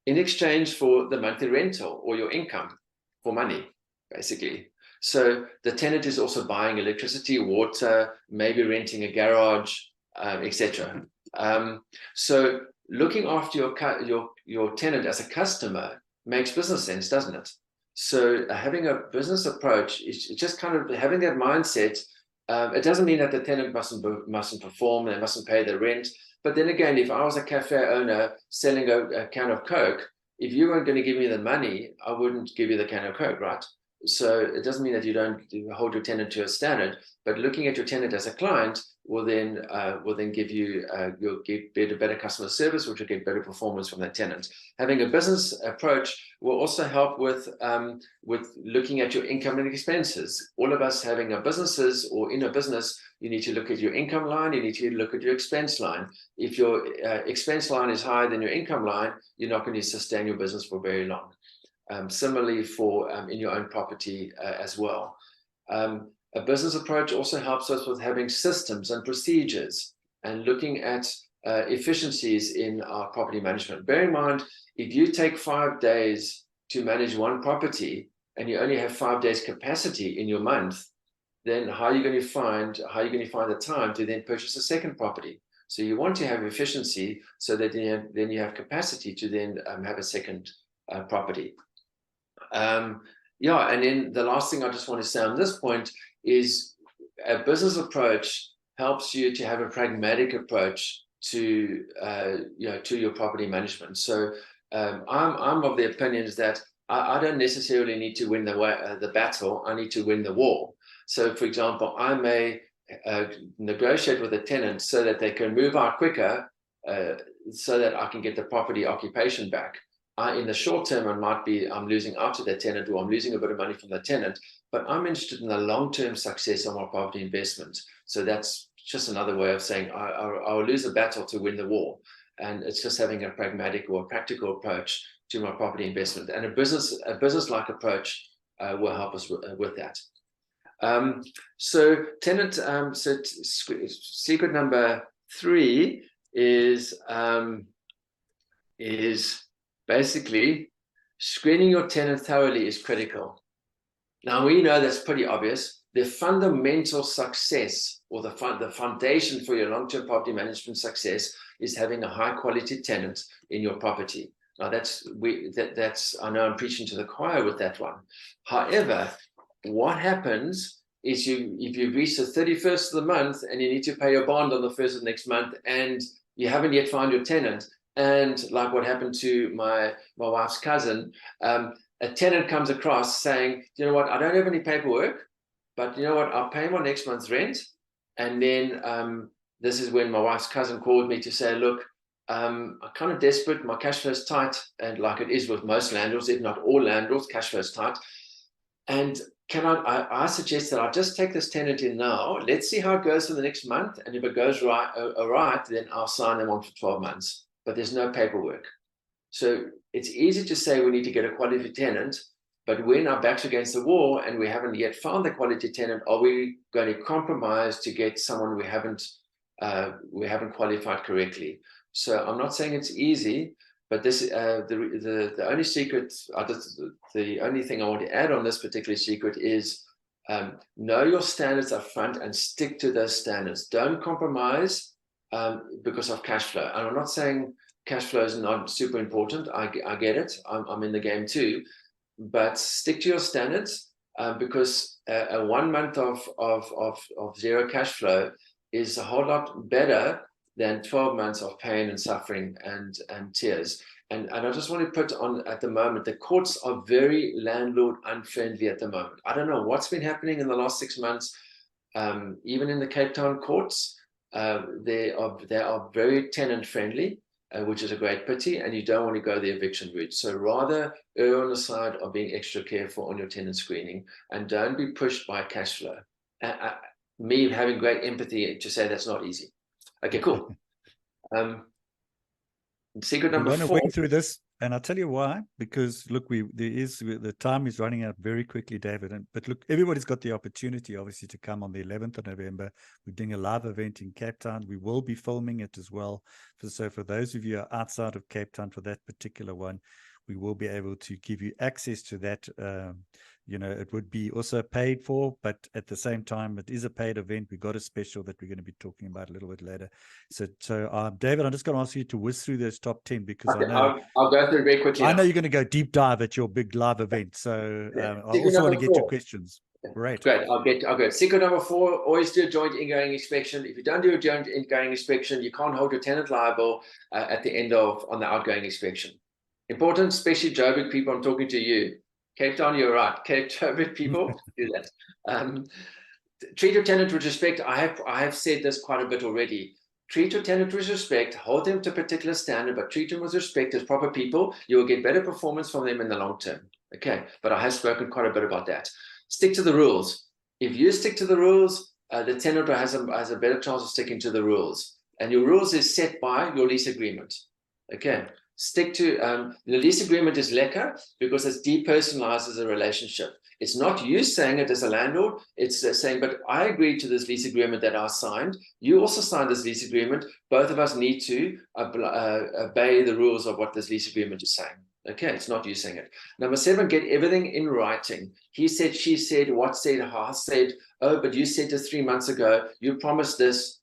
in exchange for the monthly rental or your income for money, basically. So the tenant is also buying electricity, water, maybe renting a garage, etc. So looking after your tenant as a customer makes business sense, doesn't it? So having a business approach is just kind of having that mindset. It doesn't mean that the tenant mustn't perform, they mustn't pay the rent. But then again, if I was a cafe owner selling a can of Coke, if you weren't going to give me the money, I wouldn't give you the can of Coke, right? So it doesn't mean that you don't hold your tenant to a standard, but looking at your tenant as a client will then give you you'll get better customer service, which will get better performance from that tenant. Having a business approach will also help with looking at your income and expenses. All of us having our businesses or in a business, you need to look at your income line, you need to look at your expense line. If your expense line is higher than your income line, you're not going to sustain your business for very long. Similarly for in your own property as well. A business approach also helps us with having systems and procedures and looking at efficiencies in our property management. Bear in mind, if you take 5 days to manage one property and you only have 5 days capacity in your month, then how are you going to find the time to then purchase a second property? So you want to have efficiency so that then you have capacity to then have a second property. And then the last thing I just want to say on this point is a business approach helps you to have a pragmatic approach to your property management. So I'm of the opinion is that I don't necessarily need to win the battle. I need to win the war. So, for example, I may negotiate with a tenant so that they can move out quicker, so that I can get the property occupation back. In the short term, I'm losing out to the tenant, or I'm losing a bit of money from the tenant, but I'm interested in the long-term success of my property investment. So that's just another way of saying I'll lose the battle to win the war. And it's just having a pragmatic or a practical approach to my property investment. And a business-like approach will help us with that. So tenant, secret number 3 is basically screening your tenant thoroughly is critical. Now, we know that's pretty obvious. The fundamental success, or the foundation for your long-term property management success, is having a high-quality tenant in your property. Now, that's I know I'm preaching to the choir with that one. However, what happens is if you've reached the 31st of the month and you need to pay your bond on the 1st of next month, and you haven't yet found your tenant, and like what happened to my wife's cousin, a tenant comes across saying, you know what, I don't have any paperwork, but you know what, I'll pay my next month's rent. And then this is when my wife's cousin called me to say, look, I'm kind of desperate, my cash flow is tight, and like it is with most landlords, if not all landlords, cash flow is tight. And I suggest that I just take this tenant in now, let's see how it goes for the next month, and if it goes right, then I'll sign them on for 12 months. But there's no paperwork. So it's easy to say we need to get a quality tenant, but when our back's against the wall and we haven't yet found the quality tenant, are we going to compromise to get someone we haven't qualified correctly? So I'm not saying it's easy, but this the only secret, the only thing I want to add on this particular secret is know your standards up front and stick to those standards. Don't compromise because of cash flow. And I'm not saying cash flow is not super important. I get it. I'm in the game too, but stick to your standards because a 1 month of zero cash flow is a whole lot better than 12 months of pain and suffering and tears. And I just want to put on at the moment, the courts are very landlord unfriendly at the moment. I don't know what's been happening in the last 6 months. Even in the Cape Town courts, they are very tenant friendly, which is a great pity, and you don't want to go the eviction route. So rather err on the side of being extra careful on your tenant screening, and don't be pushed by cash flow. Me having great empathy to say that's not easy. Okay, cool. Secret number 4. We're going to went through this, and I'll tell you why. Because look, the time is running out very quickly, David. But look, everybody's got the opportunity, obviously, to come on the 11th of November. We're doing a live event in Cape Town. We will be filming it as well. So for those of you who are outside of Cape Town for that particular one, we will be able to give you access to that. It would be also paid for, but at the same time, it is a paid event. We got a special that we're going to be talking about a little bit later. So David, I'm just going to ask you to whiz through those top 10 because okay, I know I'll go through very quickly. I know you're going to go deep dive at your big live event. So I also want to get your questions. Great. I'll go. Secret number 4, always do a joint ingoing inspection. If you don't do a joint ingoing inspection, you can't hold your tenant liable at the end on the outgoing inspection. Important, especially Joburg people, I'm talking to you. Cape Town, you're right. Joburg people, do that. Treat your tenant with respect. I have said this quite a bit already. Treat your tenant with respect, hold them to a particular standard, but treat them with respect as proper people. You will get better performance from them in the long term. Okay, but I have spoken quite a bit about that. Stick to the rules. If you stick to the rules, the tenant has a better chance of sticking to the rules. And your rules is set by your lease agreement. Okay, stick to the lease agreement is lekker because it depersonalizes a relationship. It's not you saying it as a landlord, it's saying, but I agreed to this lease agreement that I signed. You also signed this lease agreement. Both of us need to obey the rules of what this lease agreement is saying. Okay, it's not you saying it. Number 7, get everything in writing. He said, she said, what said, how said, oh, but you said this 3 months ago, you promised this.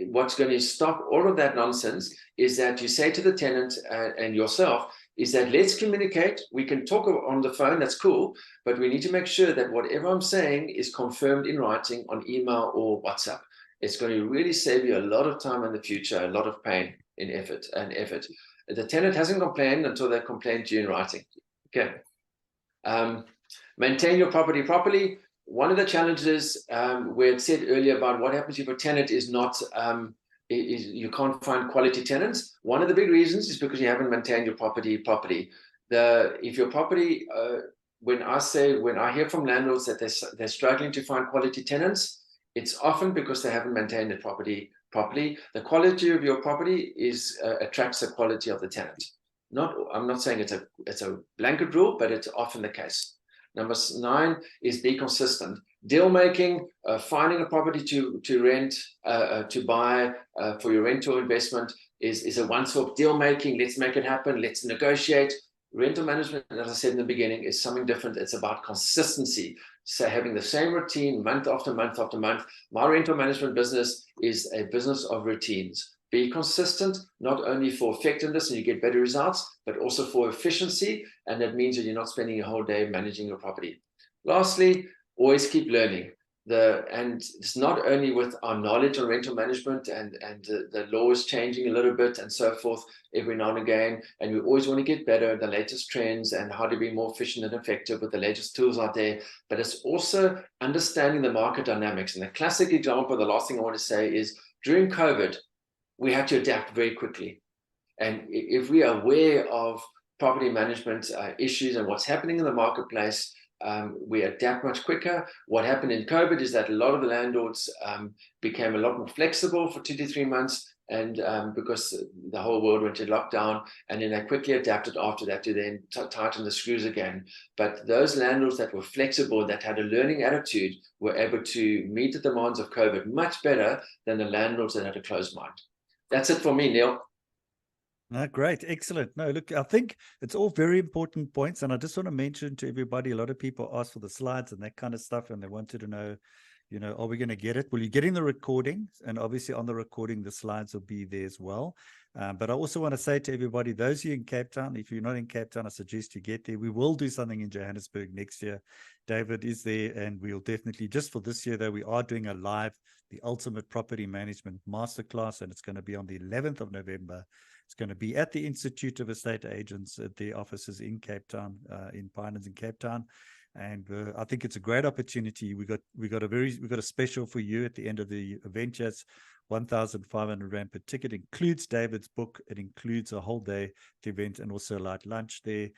What's going to stop all of that nonsense is that you say to the tenant and yourself is that let's communicate. We can talk on the phone, that's cool, but we need to make sure that whatever I'm saying is confirmed in writing on email or WhatsApp. It's going to really save you a lot of time in the future, a lot of pain and effort. The tenant hasn't complained until they complain to you in writing. Okay. Maintain your property properly. One of the challenges where it said earlier about what happens if a tenant is not, you can't find quality tenants. One of the big reasons is because you haven't maintained your property properly. If your property, when I hear from landlords that they're struggling to find quality tenants, it's often because they haven't maintained the property properly. The quality of your property attracts the quality of the tenant. I'm not saying it's a blanket rule, but it's often the case. Number 9 is be consistent. Deal making, finding a property to rent, to buy for your rental investment is a once-off. Deal making, let's make it happen, let's negotiate. Rental management, as I said in the beginning, is something different. It's about consistency. So having the same routine month after month after month. My rental management business is a business of routines. Be consistent, not only for effectiveness and you get better results, but also for efficiency. And that means that you're not spending a whole day managing your property. Lastly, always keep learning. And it's not only with our knowledge on rental management and the law is changing a little bit and so forth every now and again, and we always want to get better, the latest trends and how to be more efficient and effective with the latest tools out there, but it's also understanding the market dynamics. And the classic example, the last thing I want to say is during COVID, we had to adapt very quickly. And if we are aware of property management issues and what's happening in the marketplace, we adapt much quicker. What happened in COVID is that a lot of the landlords became a lot more flexible for 2 to 3 months, and because the whole world went into lockdown, and then they quickly adapted after that to then tighten the screws again. But those landlords that were flexible, that had a learning attitude, were able to meet the demands of COVID much better than the landlords that had a closed mind. That's it for me, Neil. No, great. Excellent. No, look, I think it's all very important points. And I just want to mention to everybody, a lot of people ask for the slides and that kind of stuff. And they wanted to know, are we going to get it? Well, you're getting the recording. And obviously on the recording, the slides will be there as well. But I also want to say to everybody, those of you in Cape Town, if you're not in Cape Town, I suggest you get there. We will do something in Johannesburg next year. David is there, and we'll definitely, just for this year, though, we are doing a live, the Ultimate Property Management Masterclass, and it's going to be on the 11th of November. It's going to be at the Institute of Estate Agents at their offices in Cape Town, in Pinelands in Cape Town. And I think it's a great opportunity. We got a special for you at the end of the event. It's 1,500 Rand per ticket. It includes David's book. It includes a whole day event and also a light lunch there.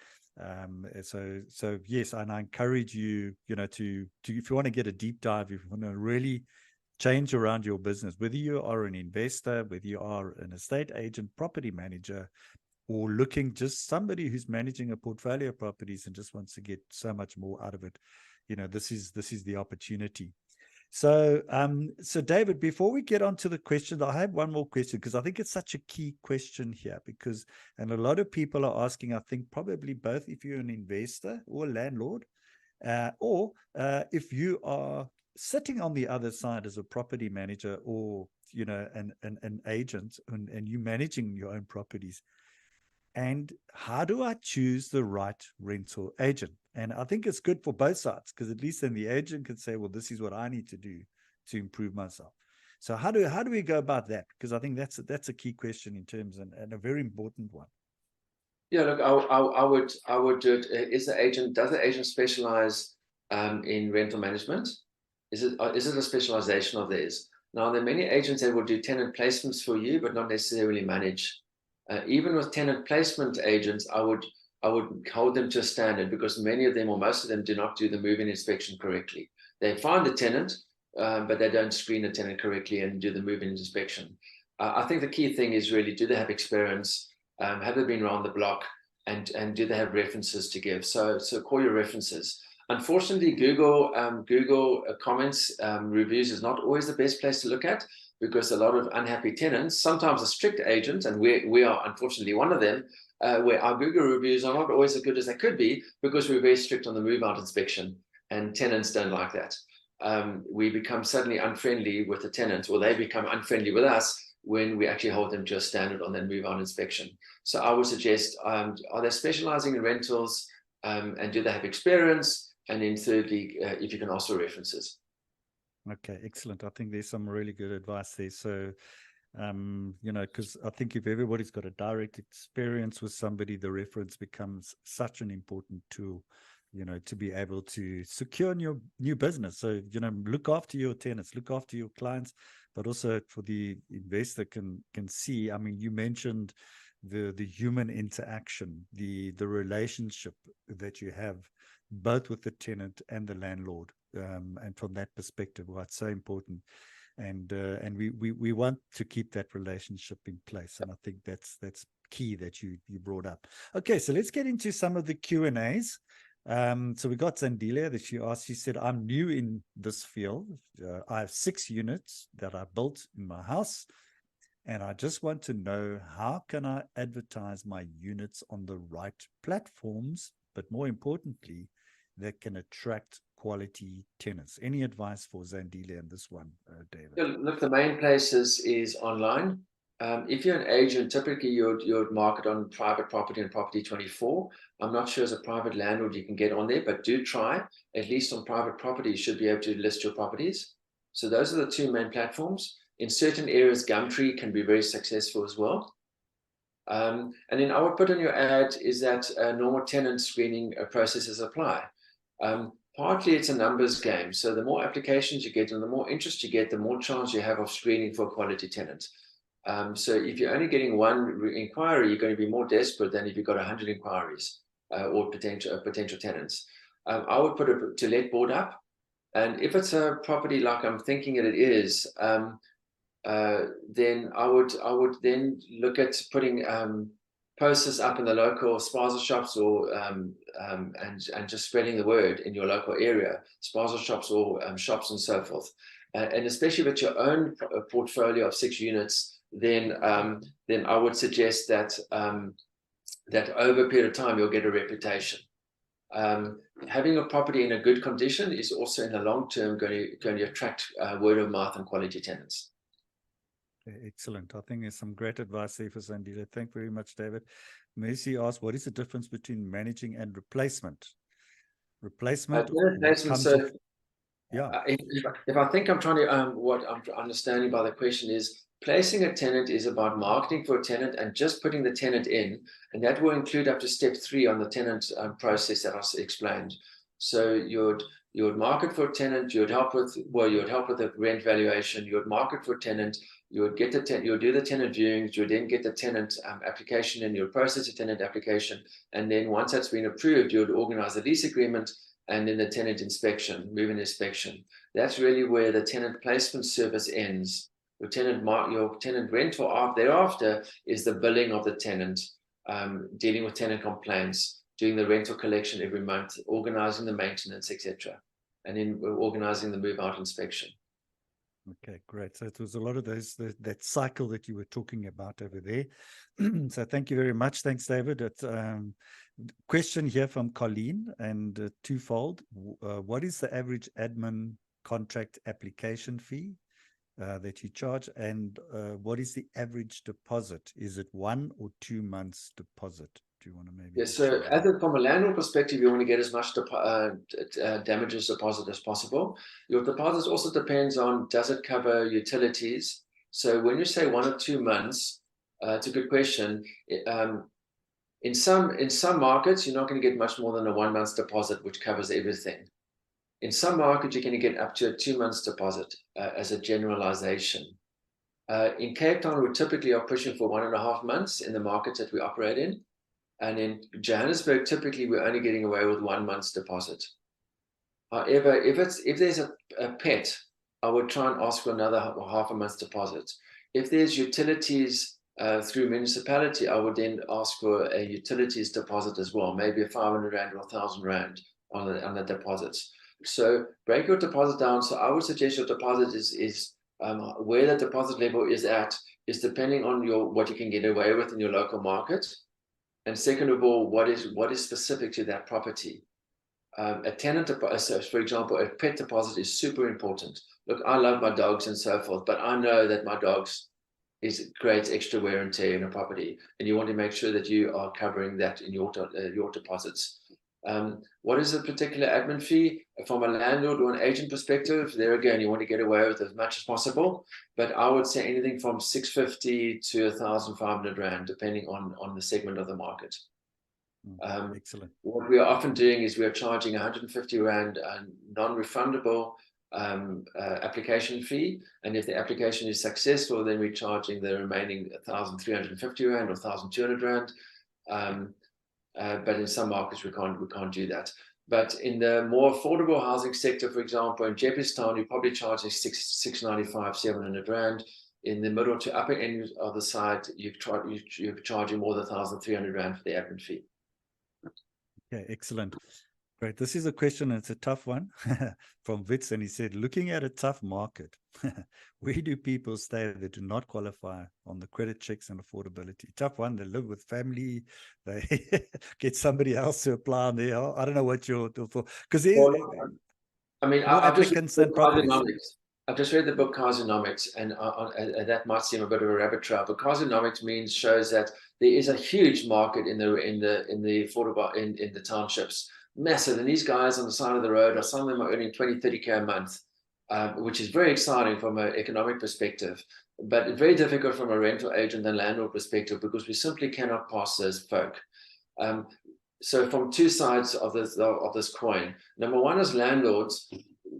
So yes, and I encourage you, to if you want to get a deep dive, if you want to really change around your business, whether you are an investor, whether you are an estate agent, property manager, or looking just somebody who's managing a portfolio of properties and just wants to get so much more out of it, this is the opportunity. So David, before we get on to the questions, I have one more question, because I think it's such a key question here, and a lot of people are asking, I think probably both, if you're an investor or a landlord, or if you are sitting on the other side as a property manager, or an agent, and you managing your own properties. And how do I choose the right rental agent? And I think it's good for both sides, because at least then the agent can say, well, this is what I need to do to improve myself. So how do we go about that? Because I think that's a key question in terms, and a very important one. Yeah, look, I would do it. Does the agent specialize in rental management? Is it a specialization of theirs? Now, there are many agents that will do tenant placements for you, but not necessarily manage. Even with tenant placement agents, I would hold them to a standard, because many of them, or most of them, do not do the move-in inspection correctly. They find the tenant, but they don't screen the tenant correctly and do the move-in inspection. I think the key thing is really, do they have experience? Have they been around the block? And do they have references to give? So call your references. Unfortunately, Google comments, reviews is not always the best place to look at, because a lot of unhappy tenants, sometimes a strict agent, and we are unfortunately one of them, where our Google reviews are not always as good as they could be, because we're very strict on the move-out inspection, and tenants don't like that. We become suddenly unfriendly with the tenant, or they become unfriendly with us when we actually hold them to a standard on that move-out inspection. So I would suggest, are they specializing in rentals, and do they have experience? And then thirdly, if you can ask for references. Okay, excellent. I think there's some really good advice there. So, because I think if everybody's got a direct experience with somebody, the reference becomes such an important tool, to be able to secure your new business. So, look after your tenants, look after your clients, but also for the investor can see. I mean, you mentioned the human interaction, the relationship that you have both with the tenant and the landlord. And from that perspective, it's so important, and we want to keep that relationship in place. And I think that's key that you brought up. Okay, so let's get into some of the Q&As. So we got Zandilia that she asked, she said, I'm new in this field. I have 6 units that I built in my house, and I just want to know, how can I advertise my units on the right platforms, but more importantly, that can attract quality tenants? Any advice for Zandilia in this one, David? Look, the main place is online. If you're an agent, typically you'd market on private property and Property 24. I'm not sure as a private landlord you can get on there, but do try. At least on private property, you should be able to list your properties. So those are the 2 main platforms. In certain areas, Gumtree can be very successful as well. And then I would put in your ad is that normal tenant screening processes apply. Partly it's a numbers game. So the more applications you get and the more interest you get, the more chance you have of screening for a quality tenant. So if you're only getting 1 inquiry, you're going to be more desperate than if you've got 100 inquiries or potential tenants. I would put a to let board up. And if it's a property like I'm thinking it is, then I would then look at putting posters up in the local spaza shops, or and just spreading the word in your local area, spaza shops or shops and so forth. And especially with your own portfolio of 6 units, then I would suggest that that over a period of time you'll get a reputation. Having a property in a good condition is also in the long term going to attract word of mouth and quality tenants. Excellent. I think there's some great advice there for Zandilia. Thank you very much, David. Mercy asked, what is the difference between managing and replacement? Replacement. So yeah. If I think I'm trying to, what I'm understanding by the question is, placing a tenant is about marketing for a tenant and just putting the tenant in, and that will include up to step 3 on the tenant process that I explained. So you would market for a tenant, you would help with the rent valuation, you would market for a tenant, you would get you would do the tenant viewings, you would then get the tenant application, and you would process the tenant application, and then once that's been approved, you would organize a lease agreement, and then the tenant inspection, move-in inspection. That's really where the tenant placement service ends. Your tenant rental thereafter is the billing of the tenant, dealing with tenant complaints, doing the rental collection every month, organizing the maintenance, etc., and then organizing the move-out inspection. Okay, great. So it was a lot of those that cycle that you were talking about over there. So thank you very much. Thanks, David. Question here from Colleen, and twofold. What is the average admin contract application fee that you charge, and what is the average deposit? Is it 1 or 2 months deposit? Do you want to maybe? Yes, so from a landlord perspective, you want to get as much damages deposit as possible. Your deposit also depends on, does it cover utilities? So when you say 1 or 2 months, it's a good question. In some markets, you're not going to get much more than a 1 month's deposit, which covers everything. In some markets, you're going to get up to a 2 months deposit as a generalization. In Cape Town, we typically are pushing for 1.5 months in the markets that we operate in. And in Johannesburg, typically we're only getting away with 1 month's deposit. However, if there's a pet, I would try and ask for another half a month's deposit. If there's utilities through municipality, I would then ask for a utilities deposit as well, maybe a 500 Rand or 1,000 Rand on the deposits. So break your deposit down. So I would suggest your deposit is where the deposit level is at is depending on what you can get away with in your local market. And second of all, what is specific to that property? A tenant deposit, for example, a pet deposit is super important. Look, I love my dogs and so forth, but I know that my dogs creates extra wear and tear in a property, and you want to make sure that you are covering that in your deposits. What is a particular admin fee? From a landlord or an agent perspective, there again, you want to get away with as much as possible, but I would say anything from 650 to 1,500 Rand, depending on the segment of the market. Excellent. What we are often doing is we are charging 150 Rand non-refundable application fee, and if the application is successful, then we're charging the remaining 1,350 Rand or 1,200 Rand. But in some markets we can't do that. But in the more affordable housing sector, for example, in Jeppestown, you're probably charging 695, 700 Rand. In the middle to upper end of the site, you're charging more than 1,300 Rand for the admin fee. Okay, excellent. Great. This is a question, and it's a tough one from Witz, and he said, looking at a tough market, where do people stay that do not qualify on the credit checks and affordability? Tough one. They live with family. They get somebody else to apply on there. I don't know what you're for, because Well, I mean, more I've just applicants read than properties. Carsonomics. I've just read the book Carsonomics, and that might seem a bit of a rabbit trail, but Carsonomics shows that there is a huge market in the affordable in the townships, massive. And these guys on the side of the road, some of them are earning 20, 30K a month, which is very exciting from an economic perspective, but very difficult from a rental agent and landlord perspective, because we simply cannot pass those folk. So from two sides of this coin. Number one, as landlords,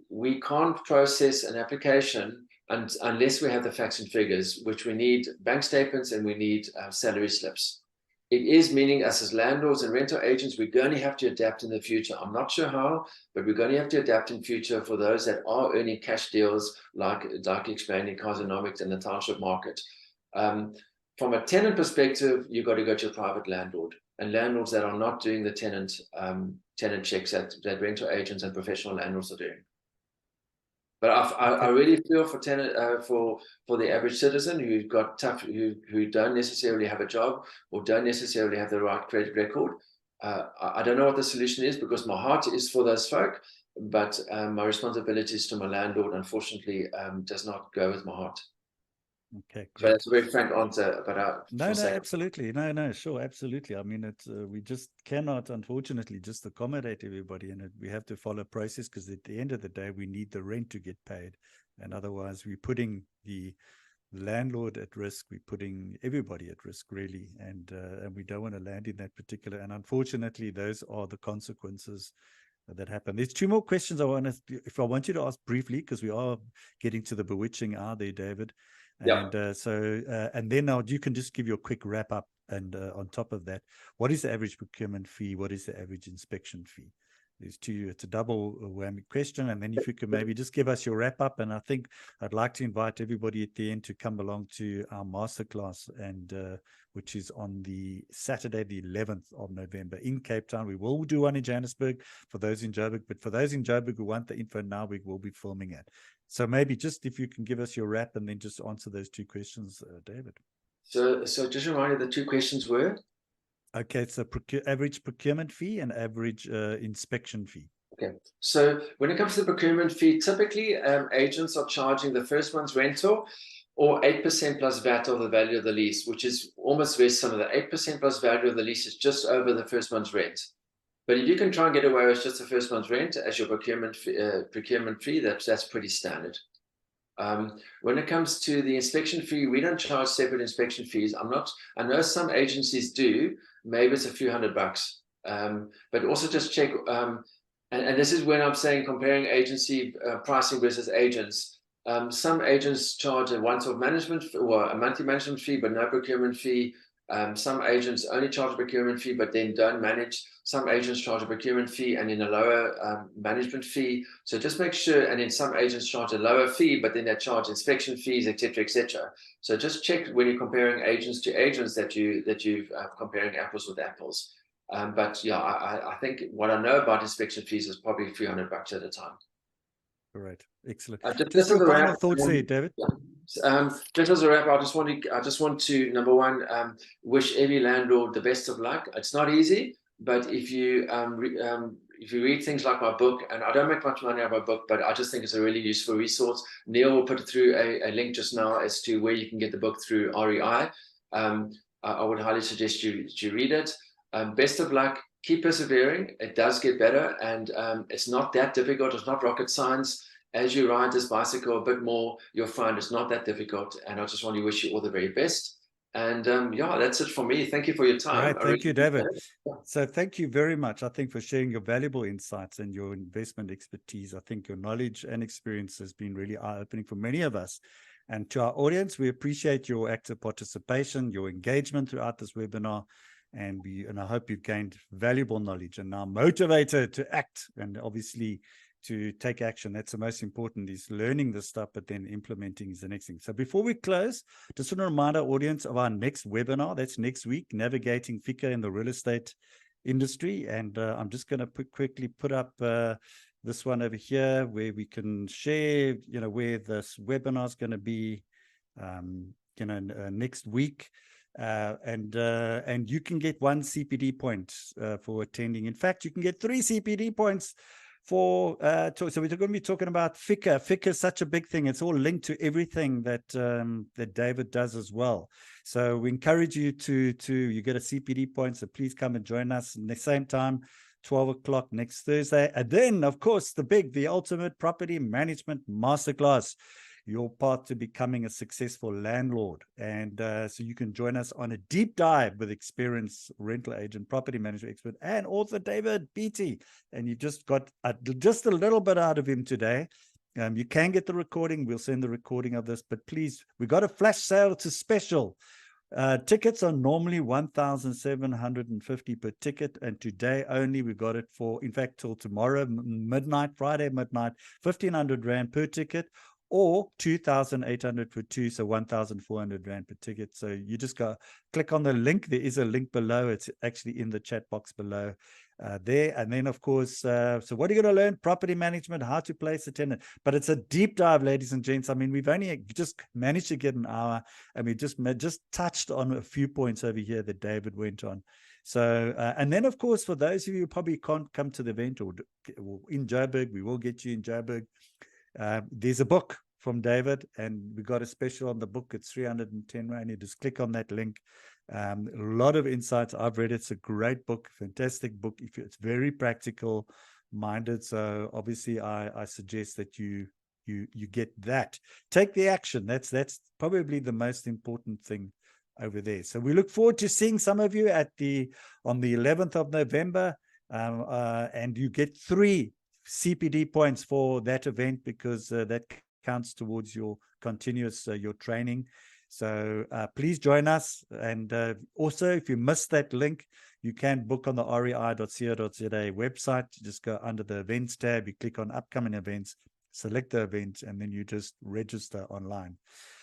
we can't process an application unless we have the facts and figures, which we need bank statements and we need salary slips. It is meaning us as landlords and rental agents, we're going to have to adapt in the future. I'm not sure how, but we're going to have to adapt in future for those that are earning cash deals, like explaining Carsonomics in the township market. From a tenant perspective, you've got to go to a private landlord, and landlords that are not doing the tenant checks that rental agents and professional landlords are doing. But I really feel for for the average citizen who's got who don't necessarily have a job or don't necessarily have the right credit record. I don't know what the solution is, because my heart is for those folk, but my responsibilities to my landlord, unfortunately, does not go with my heart. Okay, great. So that's a very frank answer, but no, absolutely, no, sure, absolutely. I mean, it's we just cannot, unfortunately, just accommodate everybody, and we have to follow a process, because at the end of the day, we need the rent to get paid, and otherwise, we're putting the landlord at risk. We're putting everybody at risk, really, and we don't want to land in that particular. And unfortunately, those are the consequences that happen. There's two more questions I want you to ask briefly, because we are getting to the bewitching hour there, David. And and then now you can just give your quick wrap up. And on top of that, what is the average procurement fee? What is the average inspection fee? There's two. It's a double whammy question. And then if you could maybe just give us your wrap up. And I think I'd like to invite everybody at the end to come along to our masterclass, and which is on the Saturday, the 11th of November in Cape Town. We will do one in Johannesburg for those in Joburg, but for those in Joburg who want the info now, we will be filming it. So maybe just if you can give us your wrap and then just answer those two questions, David. So just remind me, the two questions were? Okay, it's a average procurement fee and average inspection fee. Okay, so when it comes to the procurement fee, typically agents are charging the first month's rental or 8% plus VAT of the value of the lease, which is almost very similar. 8% plus value of the lease is just over the first month's rent. But if you can try and get away with just the first month's rent as your procurement fee, that's pretty standard. When it comes to the inspection fee, we don't charge separate inspection fees. I know some agencies do. Maybe it's a few $100, but also just check. And this is when I'm saying comparing agency pricing versus agents. Some agents charge a once-off management or a monthly management fee, but no procurement fee. Some agents only charge a procurement fee, but then don't manage. Some agents charge a procurement fee and then a lower management fee. So just make sure. And then some agents charge a lower fee, but then they charge inspection fees, etc., etc. So just check when you're comparing agents to agents that you're comparing apples with apples. But yeah, I think what I know about inspection fees is probably a few $100 at a time. All right, excellent. Just your final thoughts there, David. Yeah. Just as a wrap, I just want to number one, wish every landlord the best of luck. It's not easy, but if you read things like my book, and I don't make much money out of my book, but I just think it's a really useful resource. Neil will put it through a link just now as to where you can get the book through REI. I would highly suggest you read it. Best of luck. Keep persevering. It does get better, and it's not that difficult. It's not rocket science. As you ride this bicycle a bit more, you'll find it's not that difficult. And I just want to wish you all the very best. And yeah, that's it for me. Thank you for your time. All right, thank you, David. So thank you very much, I think, for sharing your valuable insights and your investment expertise. I think your knowledge and experience has been really eye-opening for many of us. And to our audience, we appreciate your active participation, your engagement throughout this webinar. And I hope you've gained valuable knowledge and now motivated to act and obviously to take action. That's the most important, is learning this stuff, but then implementing is the next thing. So before we close, just want to remind our audience of our next webinar. That's next week, Navigating FICA in the Real Estate Industry. And I'm just going to quickly put up this one over here where we can share, where this webinar is going to be, next week. And you can get 1 CPD point for attending. In fact, you can get 3 CPD points for so we're going to be talking about FICA. FICA is such a big thing. It's all linked to everything that that David does as well. So we encourage you to you get a CPD point. So please come and join us at the same time, 12 o'clock next Thursday. And then, of course, the ultimate property management masterclass, your path to becoming a successful landlord. And so you can join us on a deep dive with experienced rental agent, property management expert, and author David Beattie. And you just got just a little bit out of him today. You can get the recording. We'll send the recording of this, but please, we got a flash sale to special. Tickets are normally 1,750 per ticket, and today only we got it for, in fact, till tomorrow midnight, Friday midnight, 1,500 Rand per ticket, or 2,800 for 2, so 1,400 Rand per ticket. So you just go click on the link. There is a link below. It's actually in the chat box below there. And then, of course, so what are you going to learn? Property management, how to place a tenant. But it's a deep dive, ladies and gents. I mean, we've only just managed to get an hour, and we just touched on a few points over here that David went on. So, and then, of course, for those of you who probably can't come to the event or in Joburg, we will get you in Joburg. There's a book from David, and we got a special on the book. It's 310 Rand. You just click on that link. A lot of insights. I've read it. It's a great book, fantastic book. It's very practical minded. So obviously I suggest that you get that. Take the action. That's probably the most important thing over there. So we look forward to seeing some of you on the 11th of November. And you get 3 CPD points for that event, because that counts towards your continuous your training. So please join us. And also, if you missed that link, you can book on the rei.co.za website. You just go under the events tab, you click on upcoming events, select the event, and then you just register online.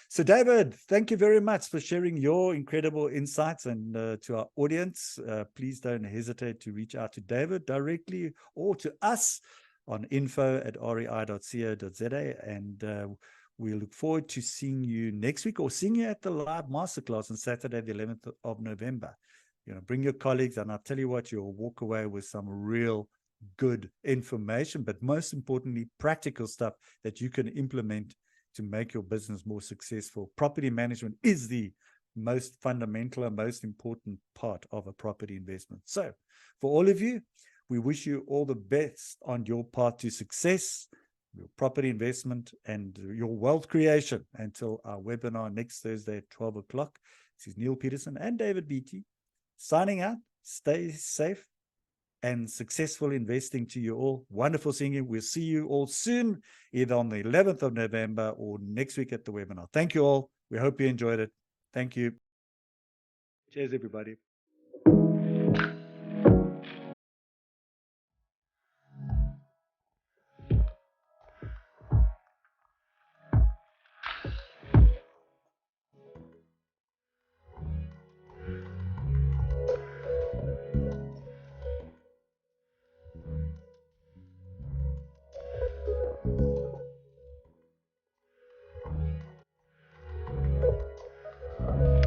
So David, thank you very much for sharing your incredible insights. And to our audience, please don't hesitate to reach out to David directly or to us on info@rei.co.za. And we look forward to seeing you next week, or seeing you at the live masterclass on Saturday, the 11th of November. Bring your colleagues, and I'll tell you what, you'll walk away with some real good information, but most importantly, practical stuff that you can implement to make your business more successful. Property management is the most fundamental and most important part of a property investment. So for all of you, we wish you all the best on your path to success, your property investment, and your wealth creation. Until our webinar next Thursday at 12 o'clock. This is Neil Peterson and David Beattie signing out. Stay safe and successful investing to you all. Wonderful seeing you. We'll see you all soon, either on the 11th of November or next week at the webinar. Thank you all. We hope you enjoyed it. Thank you. Cheers, everybody.